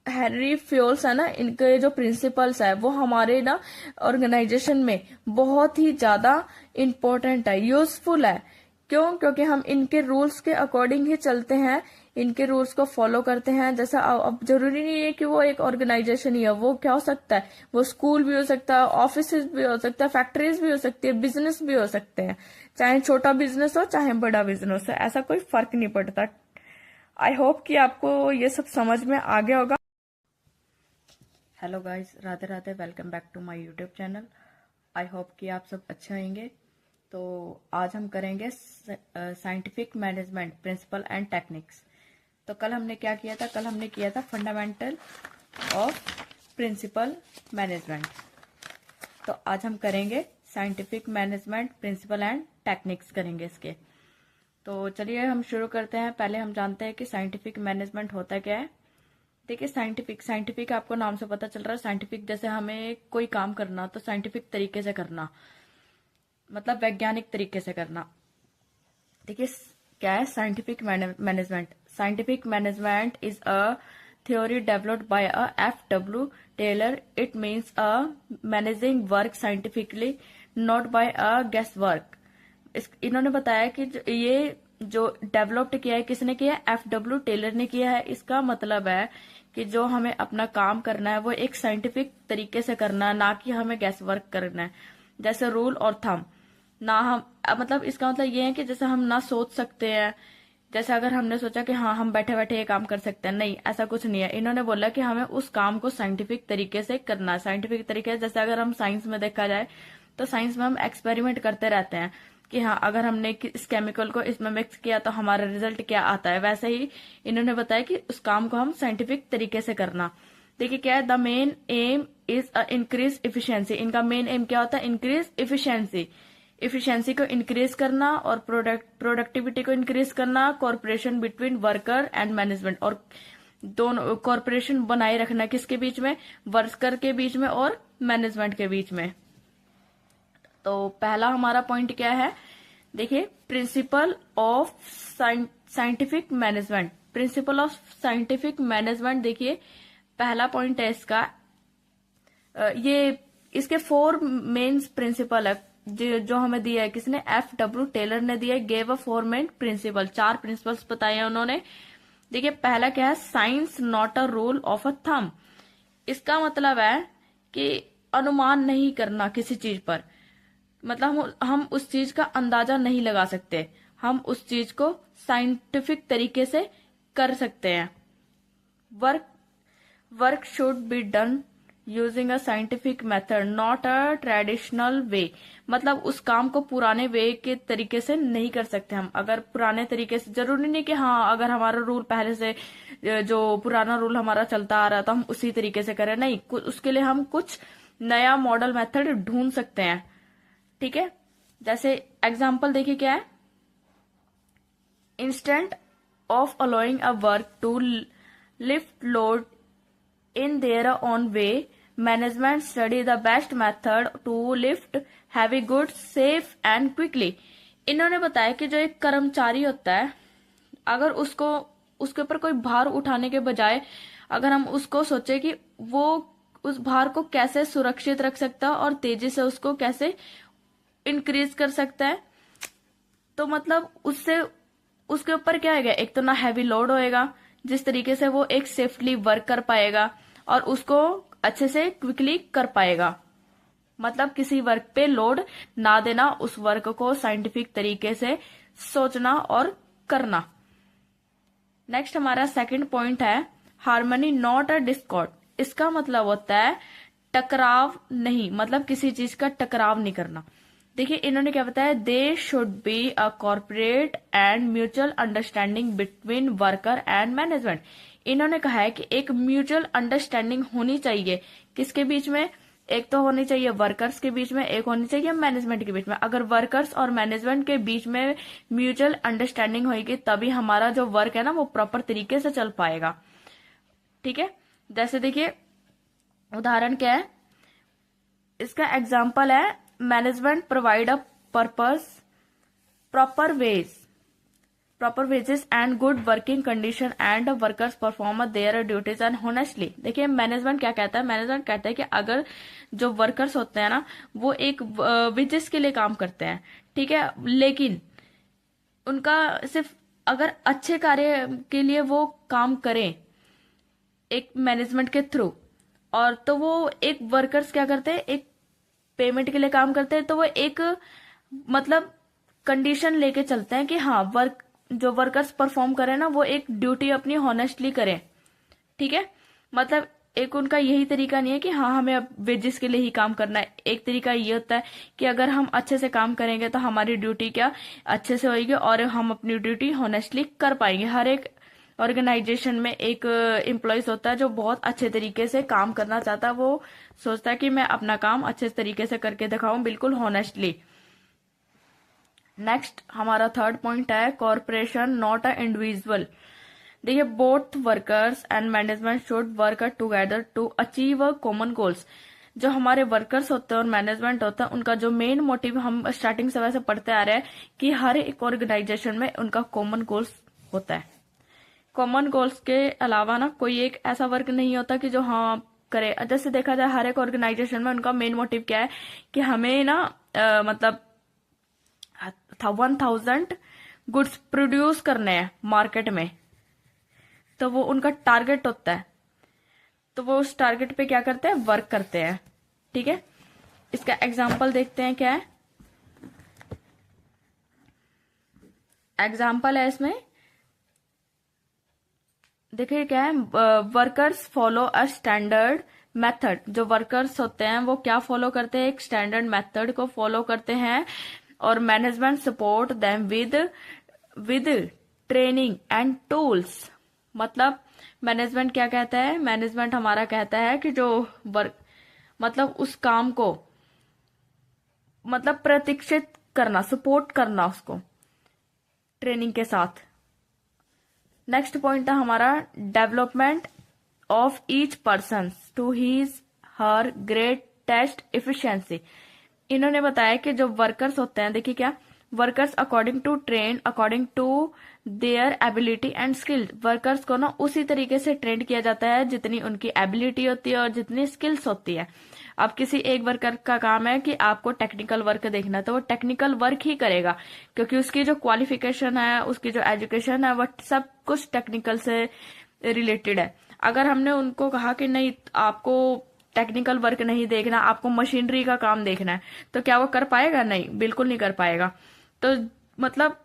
हेनरी फ्योल्स है ना, इनके जो प्रिंसिपल्स है वो हमारे ना ऑर्गेनाइजेशन में बहुत ही ज्यादा इम्पोर्टेंट है, यूजफुल है। क्यों? क्योंकि हम इनके रूल्स के अकॉर्डिंग ही चलते हैं, इनके रूल्स को फॉलो करते हैं। जैसा अब जरूरी नहीं है कि वो एक ऑर्गेनाइजेशन ही है, वो क्या हो सकता है, वो स्कूल भी हो सकता है, ऑफिस भी हो सकता है, फैक्ट्रीज भी हो सकती है, बिजनेस भी हो सकते हैं, चाहे छोटा बिजनेस हो चाहे बड़ा बिजनेस हो, ऐसा कोई फर्क नहीं पड़ता। आई होप कि आपको ये सब समझ में आ गया होगा। Hello guys, Radhe Radhe, welcome back to my YouTube channel. I hope कि आप सब अच्छे होंगे। तो आज हम करेंगे scientific management principle and techniques. तो कल हमने क्या किया था, कल हमने किया था फंडामेंटल ऑफ प्रिंसिपल मैनेजमेंट। तो आज हम करेंगे scientific management principle and techniques करेंगे इसके। तो चलिए हम शुरू करते हैं। पहले हम जानते हैं कि साइंटिफिक मैनेजमेंट होता क्या है। देखिए, साइंटिफिक आपको नाम से पता चल रहा है। साइंटिफिक जैसे हमें कोई काम करना तो साइंटिफिक तरीके से करना, मतलब वैज्ञानिक तरीके से करना। देखिए क्या है scientific management. Scientific management is a theory developed by a F.W. Taylor. It means a managing work scientifically, not by a guesswork. इन्होंने बताया कि ये जो डेवलप्ड किया है, किसने किया है, F.W. टेलर ने किया है। इसका मतलब है कि जो हमें अपना काम करना है वो एक साइंटिफिक तरीके से करना है, ना कि हमें गैस वर्क करना है। जैसे रूल और थंब ना, हम मतलब इसका मतलब ये है कि जैसे हम ना सोच सकते हैं, जैसे अगर हमने सोचा कि हाँ हम बैठे बैठे ये काम कर सकते हैं, नहीं, ऐसा कुछ नहीं है। इन्होंने बोला कि हमें उस काम को साइंटिफिक तरीके से करना है। साइंटिफिक तरीके जैसे अगर हम साइंस में देखा जाए तो साइंस में हम एक्सपेरिमेंट करते रहते हैं कि हाँ अगर हमने इस केमिकल को इसमें मिक्स किया तो हमारा रिजल्ट क्या आता है। वैसे ही इन्होंने बताया कि उस काम को हम साइंटिफिक तरीके से करना। देखिए क्या है, the main M is increase efficiency. इनका मेन एम क्या होता है, इंक्रीज इफिशियंसी को इंक्रीज करना और प्रोडक्टिविटी को इंक्रीज करना, corporation between worker and management, और दोनों कॉर्पोरेशन बनाए रखना किसके बीच में, वर्कर के बीच में और मैनेजमेंट के बीच में। तो पहला हमारा पॉइंट क्या है, देखिए principle of scientific management. Principle of scientific management, देखिए पहला पॉइंट है इसका, ये इसके 4 मेन प्रिंसिपल है जो हमें दिया है। किसने, F.W. टेलर ने दिया है। Gave a 4 main principle, 4 principles बताए हैं उन्होंने। देखिए पहला क्या है, science not a rule of a thumb. इसका मतलब है कि अनुमान नहीं करना किसी चीज पर, मतलब हम उस चीज का अंदाजा नहीं लगा सकते, हम उस चीज को साइंटिफिक तरीके से कर सकते हैं। Work should be done using a scientific method not a traditional way. मतलब उस काम को पुराने वे के तरीके से नहीं कर सकते हम। अगर पुराने तरीके से, जरूरी नहीं कि हाँ अगर हमारा रूल पहले से जो पुराना रूल हमारा चलता आ रहा था हम उसी तरीके से करें, नहीं, उसके लिए हम कुछ नया मॉडल मेथड ढूंढ सकते हैं। ठीक है, जैसे एग्जाम्पल देखिए क्या है, instant of allowing a work to lift load in their own way, management study the best method to lift heavy goods safe and quickly. इन्होंने बताया कि जो एक कर्मचारी होता है, अगर उसको उसके ऊपर कोई भार उठाने के बजाय अगर हम उसको सोचे कि वो उस भार को कैसे सुरक्षित रख सकता है और तेजी से उसको कैसे इंक्रीज कर सकता है, तो मतलब उससे उसके ऊपर क्या आएगा, एक तो ना हैवी लोड होएगा, जिस तरीके से वो एक सेफली वर्क कर पाएगा और उसको अच्छे से क्विकली कर पाएगा। मतलब किसी वर्क पे लोड ना देना, उस वर्क को साइंटिफिक तरीके से सोचना और करना। नेक्स्ट हमारा सेकंड पॉइंट है हार्मनी नॉट अ डिस्कॉर्ड। इसका मतलब होता है टकराव नहीं, मतलब किसी चीज का टकराव नहीं करना। देखिए इन्होंने क्या बताया, they should be a corporate and mutual understanding between worker and management. इन्होंने कहा है कि एक म्यूचुअल अंडरस्टैंडिंग होनी चाहिए किसके बीच में, एक तो होनी चाहिए वर्कर्स के बीच में, एक होनी चाहिए मैनेजमेंट के बीच में। अगर वर्कर्स और मैनेजमेंट के बीच में म्यूचुअल अंडरस्टैंडिंग होगी तभी हमारा जो वर्क है ना वो प्रॉपर तरीके से चल पाएगा। ठीक है, जैसे देखिए उदाहरण क्या है, इसका एग्जाम्पल है management provide a proper wages and good working condition and workers perform their duties and honestly. देखिए मैनेजमेंट क्या कहता है, मैनेजमेंट कहता है कि अगर जो वर्कर्स होते हैं ना वो एक वेजेस के लिए काम करते हैं, ठीक है, लेकिन उनका सिर्फ अगर अच्छे कार्य के लिए वो काम करें एक मैनेजमेंट के थ्रू, और तो वो एक वर्कर्स क्या करते हैं, एक पेमेंट के लिए काम करते हैं, तो वो एक मतलब कंडीशन लेके चलते हैं कि हाँ जो वर्कर्स परफॉर्म करें ना वो एक ड्यूटी अपनी हॉनेस्टली करें। ठीक है, मतलब एक उनका यही तरीका नहीं है कि हाँ हमें अब वेजेस के लिए ही काम करना है। एक तरीका ये होता है कि अगर हम अच्छे से काम करेंगे तो हमारी ड्यूटी क्या अच्छे से होगी और हम अपनी ड्यूटी हॉनेस्टली कर पाएंगे। हर एक ऑर्गेनाइजेशन में एक एम्प्लॉयज होता है जो बहुत अच्छे तरीके से काम करना चाहता है, वो सोचता है कि मैं अपना काम अच्छे तरीके से करके दिखाऊं, बिल्कुल हॉनेस्टली। नेक्स्ट हमारा थर्ड पॉइंट है कॉर्पोरेशन नॉट अ इंडिविजुअल। देखिए both workers and management should work together to achieve a common goals. जो हमारे वर्कर्स होते हैं और मैनेजमेंट होता है उनका जो मेन मोटिव, हम स्टार्टिंग से वैसे पढ़ते आ रहे हैं कि हर एक ऑर्गेनाइजेशन में उनका कॉमन गोल्स होता है। कॉमन गोल्स के अलावा ना कोई एक ऐसा वर्क नहीं होता कि जो हाँ करे। जैसे देखा जाए हर एक ऑर्गेनाइजेशन में उनका मेन मोटिव क्या है कि हमें ना मतलब 1000 गुड्स प्रोड्यूस करने हैं मार्केट में, तो वो उनका टारगेट होता है। तो वो उस टारगेट पे क्या करते हैं, वर्क करते हैं। ठीक है, इसका एग्जाम्पल देखते हैं क्या है। एग्जाम्पल है इसमें, देखिए क्या है, workers follow a standard method. जो वर्कर्स होते हैं वो क्या फॉलो करते हैं, एक स्टैंडर्ड मेथड को फॉलो करते हैं। और management support them with training and tools. मतलब मैनेजमेंट क्या कहता है, मैनेजमेंट हमारा कहता है कि जो वर्क मतलब उस काम को मतलब प्रशिक्षित करना, सपोर्ट करना उसको ट्रेनिंग के साथ। नेक्स्ट पॉइंट था हमारा development of each person to his her great test efficiency. इन्होंने बताया कि जो वर्कर्स होते हैं, देखिए क्या, workers according to train according to their ability and skill. Workers को ना उसी तरीके से ट्रेन किया जाता है जितनी उनकी एबिलिटी होती है और जितनी स्किल्स होती है। अब किसी एक वर्कर का काम है कि आपको टेक्निकल वर्क देखना है, तो वो टेक्निकल वर्क ही करेगा क्योंकि उसकी जो क्वालिफिकेशन है, उसकी जो एजुकेशन है, वह सब कुछ टेक्निकल से रिलेटेड है। अगर हमने उनको कहा कि नहीं आपको टेक्निकल वर्क नहीं देखना, आपको मशीनरी का काम देखना है, तो क्या वो कर पाएगा? नहीं, बिल्कुल नहीं कर पाएगा। तो मतलब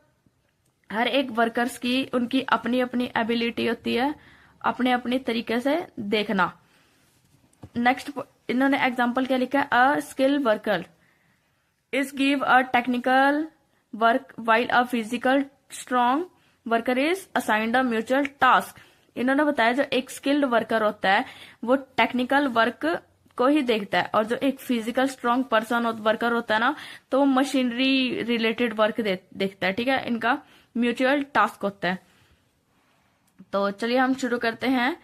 हर एक वर्कर्स की उनकी अपनी अपनी एबिलिटी होती है, अपने अपने तरीके से देखना। नेक्स्ट इन्होंने एग्जांपल क्या लिखा है, a skill worker is give a technical work while a physical strong worker is assigned a mutual task. इन्होंने बताया जो एक स्किल्ड वर्कर होता है वो टेक्निकल वर्क को ही देखता है, और जो एक फिजिकल स्ट्रॉन्ग पर्सन वर्कर होता है ना, तो वो मशीनरी रिलेटेड वर्क देखता है। ठीक है, इनका म्यूचुअल टास्क होता है। तो चलिए हम शुरू करते हैं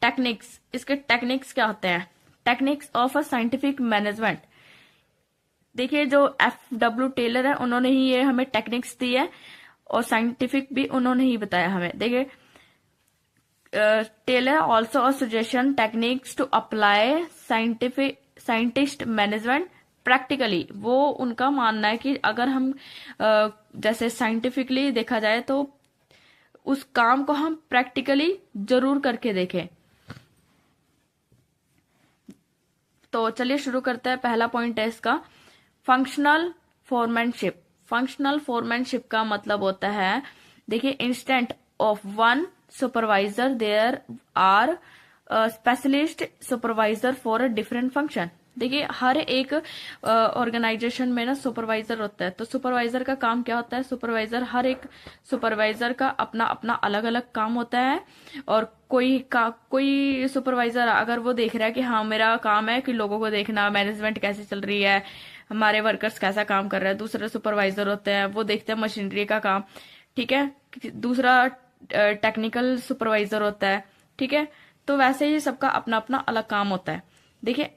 टेक्निक्स। इसके टेक्निक्स क्या होते हैं, techniques of a scientific management. देखिए जो F.W. टेलर है उन्होंने ही ये हमें टेक्निक्स दी है और साइंटिफिक भी उन्होंने ही बताया हमें। देखिए Taylor also a suggestion techniques to apply scientist management practically. वो उनका मानना है कि अगर हम जैसे साइंटिफिकली देखा जाए तो उस काम को हम प्रैक्टिकली जरूर करके देखें। तो चलिए शुरू करते हैं। पहला पॉइंट है इसका फंक्शनल फोरमैनशिप। फंक्शनल फोरमैनशिप का मतलब होता है, देखिए instant of one supervisor there are specialist supervisor for a different function. देखिए हर एक ऑर्गेनाइजेशन में ना सुपरवाइजर होता है, तो सुपरवाइजर का काम क्या होता है, सुपरवाइजर हर एक सुपरवाइजर का अपना अपना अलग अलग काम होता है। और कोई सुपरवाइजर अगर वो देख रहा है कि हाँ मेरा काम है कि लोगों को देखना, मैनेजमेंट कैसे चल रही है, हमारे वर्कर्स कैसा काम कर रहे हैं। दूसरे सुपरवाइजर होते हैं वो देखते हैं मशीनरी का काम। ठीक है, दूसरा टेक्निकल सुपरवाइजर होता है। ठीक है, तो वैसे ही सबका अपना अपना अलग काम होता है। देखिए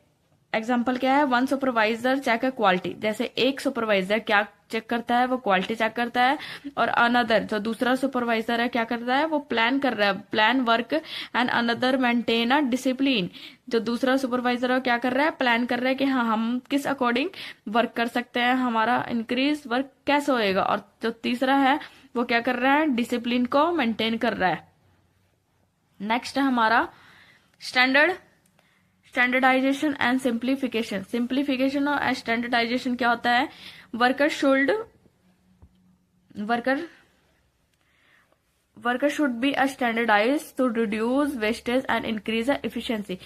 एग्जाम्पल क्या है, वन सुपरवाइजर चेक क्वालिटी, जैसे एक सुपरवाइजर क्या चेक करता है, वो क्वालिटी चेक करता है, और अनदर जो दूसरा सुपरवाइजर है क्या करता है, वो प्लान कर रहा है, plan work, and another maintain a discipline. जो दूसरा सुपरवाइजर है क्या कर रहा है, प्लान कर रहा है कि हाँ हम किस अकॉर्डिंग वर्क कर सकते हैं, हमारा इंक्रीज वर्क कैसे होएगा, और जो तीसरा है वो क्या कर रहा है, डिसिप्लिन को मेंटेन कर रहा है। नेक्स्ट है हमारा स्टैंडर्डाइजेशन एंड सिंप्लीफिकेशन। सिंप्लीफिकेशन और स्टैंडर्डाइजेशन क्या होता है, worker should be standardize to reduce wastage and increase efficiency.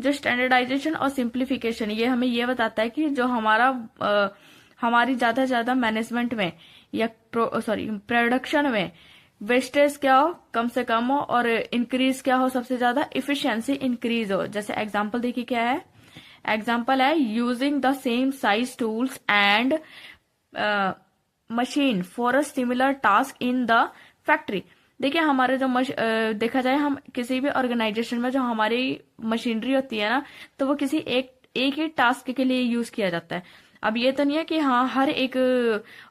जो स्टैंडर्डाइजेशन और सिंप्लीफिकेशन ये हमें ये बताता है कि जो हमारी ज्यादा से ज्यादा मैनेजमेंट में या प्रोडक्शन में वेस्टेज क्या हो, कम से कम हो, और इंक्रीज क्या हो, सबसे ज्यादा इफिशिएंसी इंक्रीज हो। जैसे एग्जांपल देखिए क्या है, एग्जांपल है using the same size tools and machine for a similar task in the factory. देखिए हमारे जो देखा जाए हम किसी भी ऑर्गेनाइजेशन में जो हमारी मशीनरी होती है ना, तो वो किसी एक ही टास्क के लिए यूज किया जाता है। अब ये तो नहीं है कि हाँ हर एक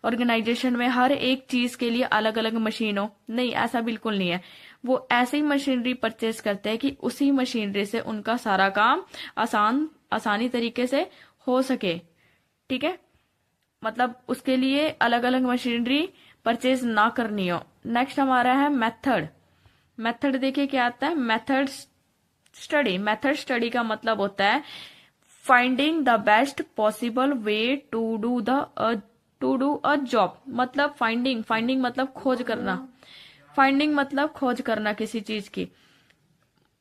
ऑर्गेनाइजेशन में हर एक चीज के लिए अलग अलग मशीन हो, नहीं, ऐसा बिल्कुल नहीं है। वो ऐसे ही मशीनरी परचेज करते हैं कि उसी मशीनरी से उनका सारा काम आसानी तरीके से हो सके, ठीक है, मतलब उसके लिए अलग अलग मशीनरी परचेज ना करनी हो। नेक्स्ट हमारा है मेथड देखिए क्या आता है, मेथड स्टडी का मतलब होता है finding the best possible way to do a job. मतलब फाइंडिंग मतलब खोज करना किसी चीज की।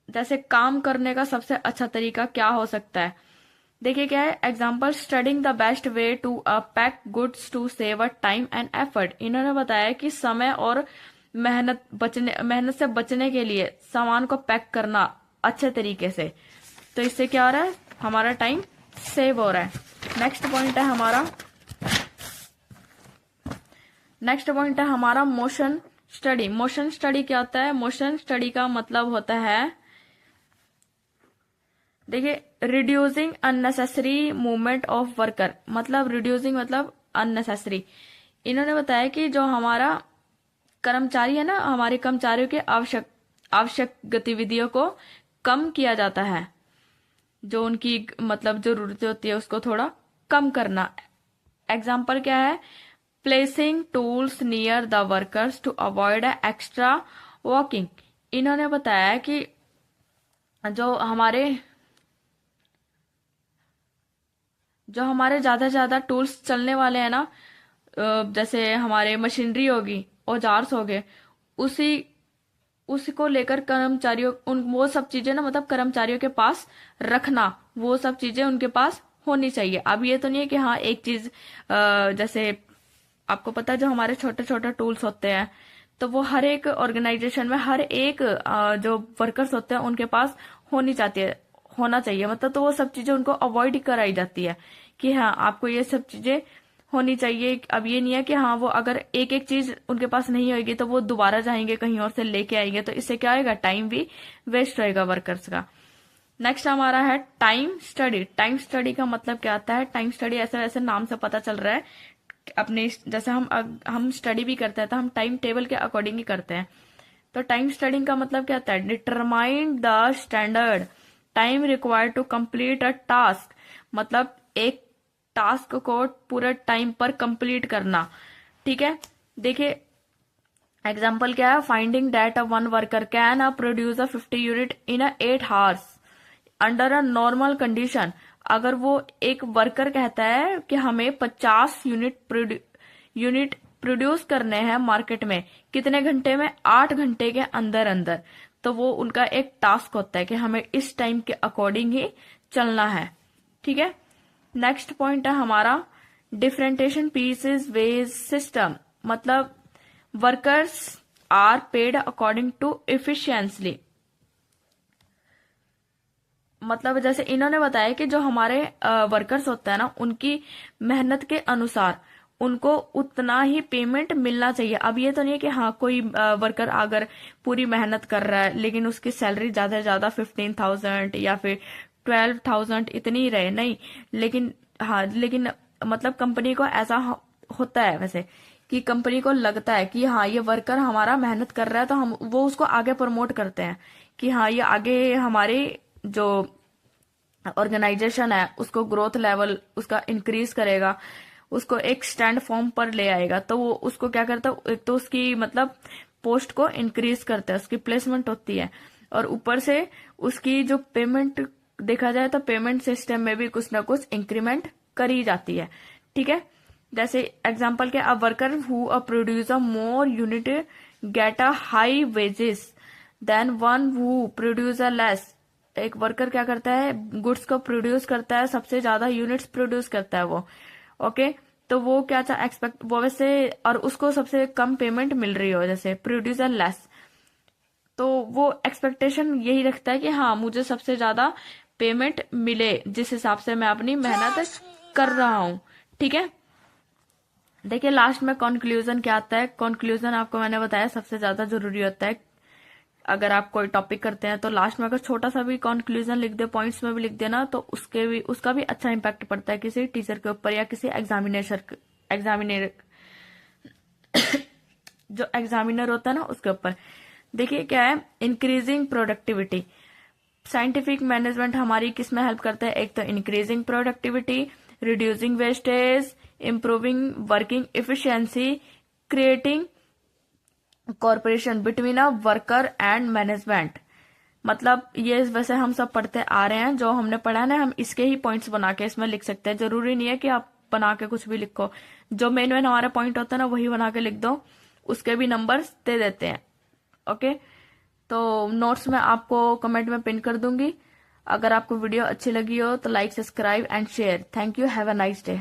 जैसे काम करने का सबसे अच्छा तरीका क्या हो सकता है, देखिए क्या है, example studying the best way to pack goods to save a time and effort. इन्होंने बताया कि समय और मेहनत से बचने के लिए सामान को पैक करना अच्छे तरीके से, तो इससे क्या हो रहा है, हमारा टाइम सेव हो रहा है। नेक्स्ट पॉइंट है हमारा मोशन स्टडी क्या होता है, मोशन स्टडी का मतलब होता है, देखिए reducing unnecessary movement of worker. मतलब रिड्यूसिंग मतलब अननेसेसरी। इन्होंने बताया कि जो हमारा कर्मचारी है ना, हमारे कर्मचारियों के आवश्यक गतिविधियों को कम किया जाता है, जो उनकी मतलब जरूरतें होती है उसको थोड़ा कम करना। एग्जाम्पल क्या है, placing tools near the workers to avoid extra walking. इन्होंने बताया कि जो हमारे ज्यादा से ज्यादा टूल्स चलने वाले हैं ना, जैसे हमारे मशीनरी होगी, औजार्स हो गए, उसी को लेकर कर्मचारियों वो सब चीजें ना, मतलब कर्मचारियों के पास रखना, वो सब चीजें उनके पास होनी चाहिए। अब ये तो नहीं है कि हाँ एक चीज जैसे आपको पता है जो हमारे छोटे छोटे टूल्स होते हैं, तो वो हर एक ऑर्गेनाइजेशन में हर एक जो वर्कर्स होते हैं उनके पास होना चाहिए, मतलब तो वो सब चीजें उनको अवॉइड कराई जाती है कि हाँ आपको ये सब चीजें होनी चाहिए। अब ये नहीं है कि हाँ वो अगर एक एक चीज उनके पास नहीं होगी तो वो दोबारा जाएंगे कहीं और से लेके आएंगे, तो इससे क्या होगा, टाइम भी वेस्ट होएगा वर्कर्स का। नेक्स्ट हमारा है टाइम स्टडी का मतलब क्या आता है, टाइम स्टडी ऐसे वैसे नाम से पता चल रहा है, अपने जैसे हम स्टडी भी करते हैं तो हम टाइम टेबल के अकॉर्डिंग ही करते हैं। तो टाइम स्टडी का मतलब क्या होता है, determine the standard time required to complete a task. मतलब एक टास्क को पूरे टाइम पर कंप्लीट करना, ठीक है। देखिए एग्जांपल क्या है, finding that one worker can produce 50 unit in 8 hours under a normal condition. अगर वो एक वर्कर कहता है कि हमें 50 यूनिट प्रोड्यूस करने हैं मार्केट में, कितने घंटे में, 8 घंटे के अंदर अंदर, तो वो उनका एक टास्क होता है कि हमें इस टाइम के अकॉर्डिंग ही चलना है, ठीक है। नेक्स्ट पॉइंट है हमारा डिफरेंटेशन पीसेस वेज सिस्टम। मतलब workers are paid according to efficiency. मतलब जैसे इन्होंने बताया कि जो हमारे वर्कर्स होते हैं ना, उनकी मेहनत के अनुसार उनको उतना ही पेमेंट मिलना चाहिए। अब ये तो नहीं है कि हाँ कोई वर्कर अगर पूरी मेहनत कर रहा है लेकिन उसकी सैलरी ज्यादा से ज्यादा 15,000 या फिर 12,000 इतनी ही रहे, नहीं, लेकिन हाँ, लेकिन मतलब कंपनी को ऐसा होता है वैसे कि कंपनी को लगता है कि हाँ ये वर्कर हमारा मेहनत कर रहा है, तो हम वो उसको आगे प्रमोट करते हैं कि हाँ ये आगे हमारी जो ऑर्गेनाइजेशन है उसको ग्रोथ लेवल उसका इंक्रीज करेगा, उसको एक स्टैंड फॉर्म पर ले आएगा। तो वो उसको क्या करता है, एक तो उसकी मतलब पोस्ट को इंक्रीज करता है, उसकी प्लेसमेंट होती है, और ऊपर से उसकी जो पेमेंट देखा जाए तो पेमेंट सिस्टम में भी कुछ ना कुछ इंक्रीमेंट करी जाती है। ठीक है, जैसे एग्जांपल के, a worker who a produce a more unit get a high wages than one who produce a less. एक वर्कर क्या करता है, गुड्स को प्रोड्यूस करता है, सबसे ज्यादा यूनिट्स प्रोड्यूस करता है वो, ओके, तो वो क्या चाह एक्सपेक्ट वो वैसे, और उसको सबसे कम पेमेंट मिल रही हो, जैसे प्रोड्यूसर लेस, तो वो एक्सपेक्टेशन यही रखता है कि हाँ मुझे सबसे ज्यादा पेमेंट मिले जिस हिसाब से मैं अपनी मेहनत कर रहा हूं। ठीक है, देखिए लास्ट में कंक्लूजन क्या आता है। कंक्लूजन आपको मैंने बताया सबसे ज्यादा जरूरी होता है। अगर आप कोई टॉपिक करते हैं तो लास्ट में अगर छोटा सा भी कंक्लूजन लिख दे, पॉइंट्स में भी लिख देना, तो उसका भी अच्छा इम्पैक्ट पड़ता है किसी टीचर के ऊपर या किसी एग्जामिनर जो एग्जामिनर होता है ना उसके ऊपर। देखिए क्या है, इंक्रीजिंग प्रोडक्टिविटी। साइंटिफिक मैनेजमेंट हमारी किस में हेल्प करता है, एक तो increasing productivity, reducing wastage, improving working efficiency, creating corporation between a worker and management. मतलब ये वैसे हम सब पढ़ते आ रहे हैं, जो हमने पढ़ा है ना, हम इसके ही पॉइंट्स बना के इसमें लिख सकते हैं। जरूरी नहीं है कि आप बना के कुछ भी लिखो, जो मेन मेन हमारा पॉइंट होता है ना वही बना के लिख दो, उसके भी नंबर्स दे देते हैं। ओके, तो नोट्स में आपको कमेंट में पिन कर दूंगी। अगर आपको वीडियो अच्छी लगी हो तो like, subscribe and share. Thank you, have a nice day.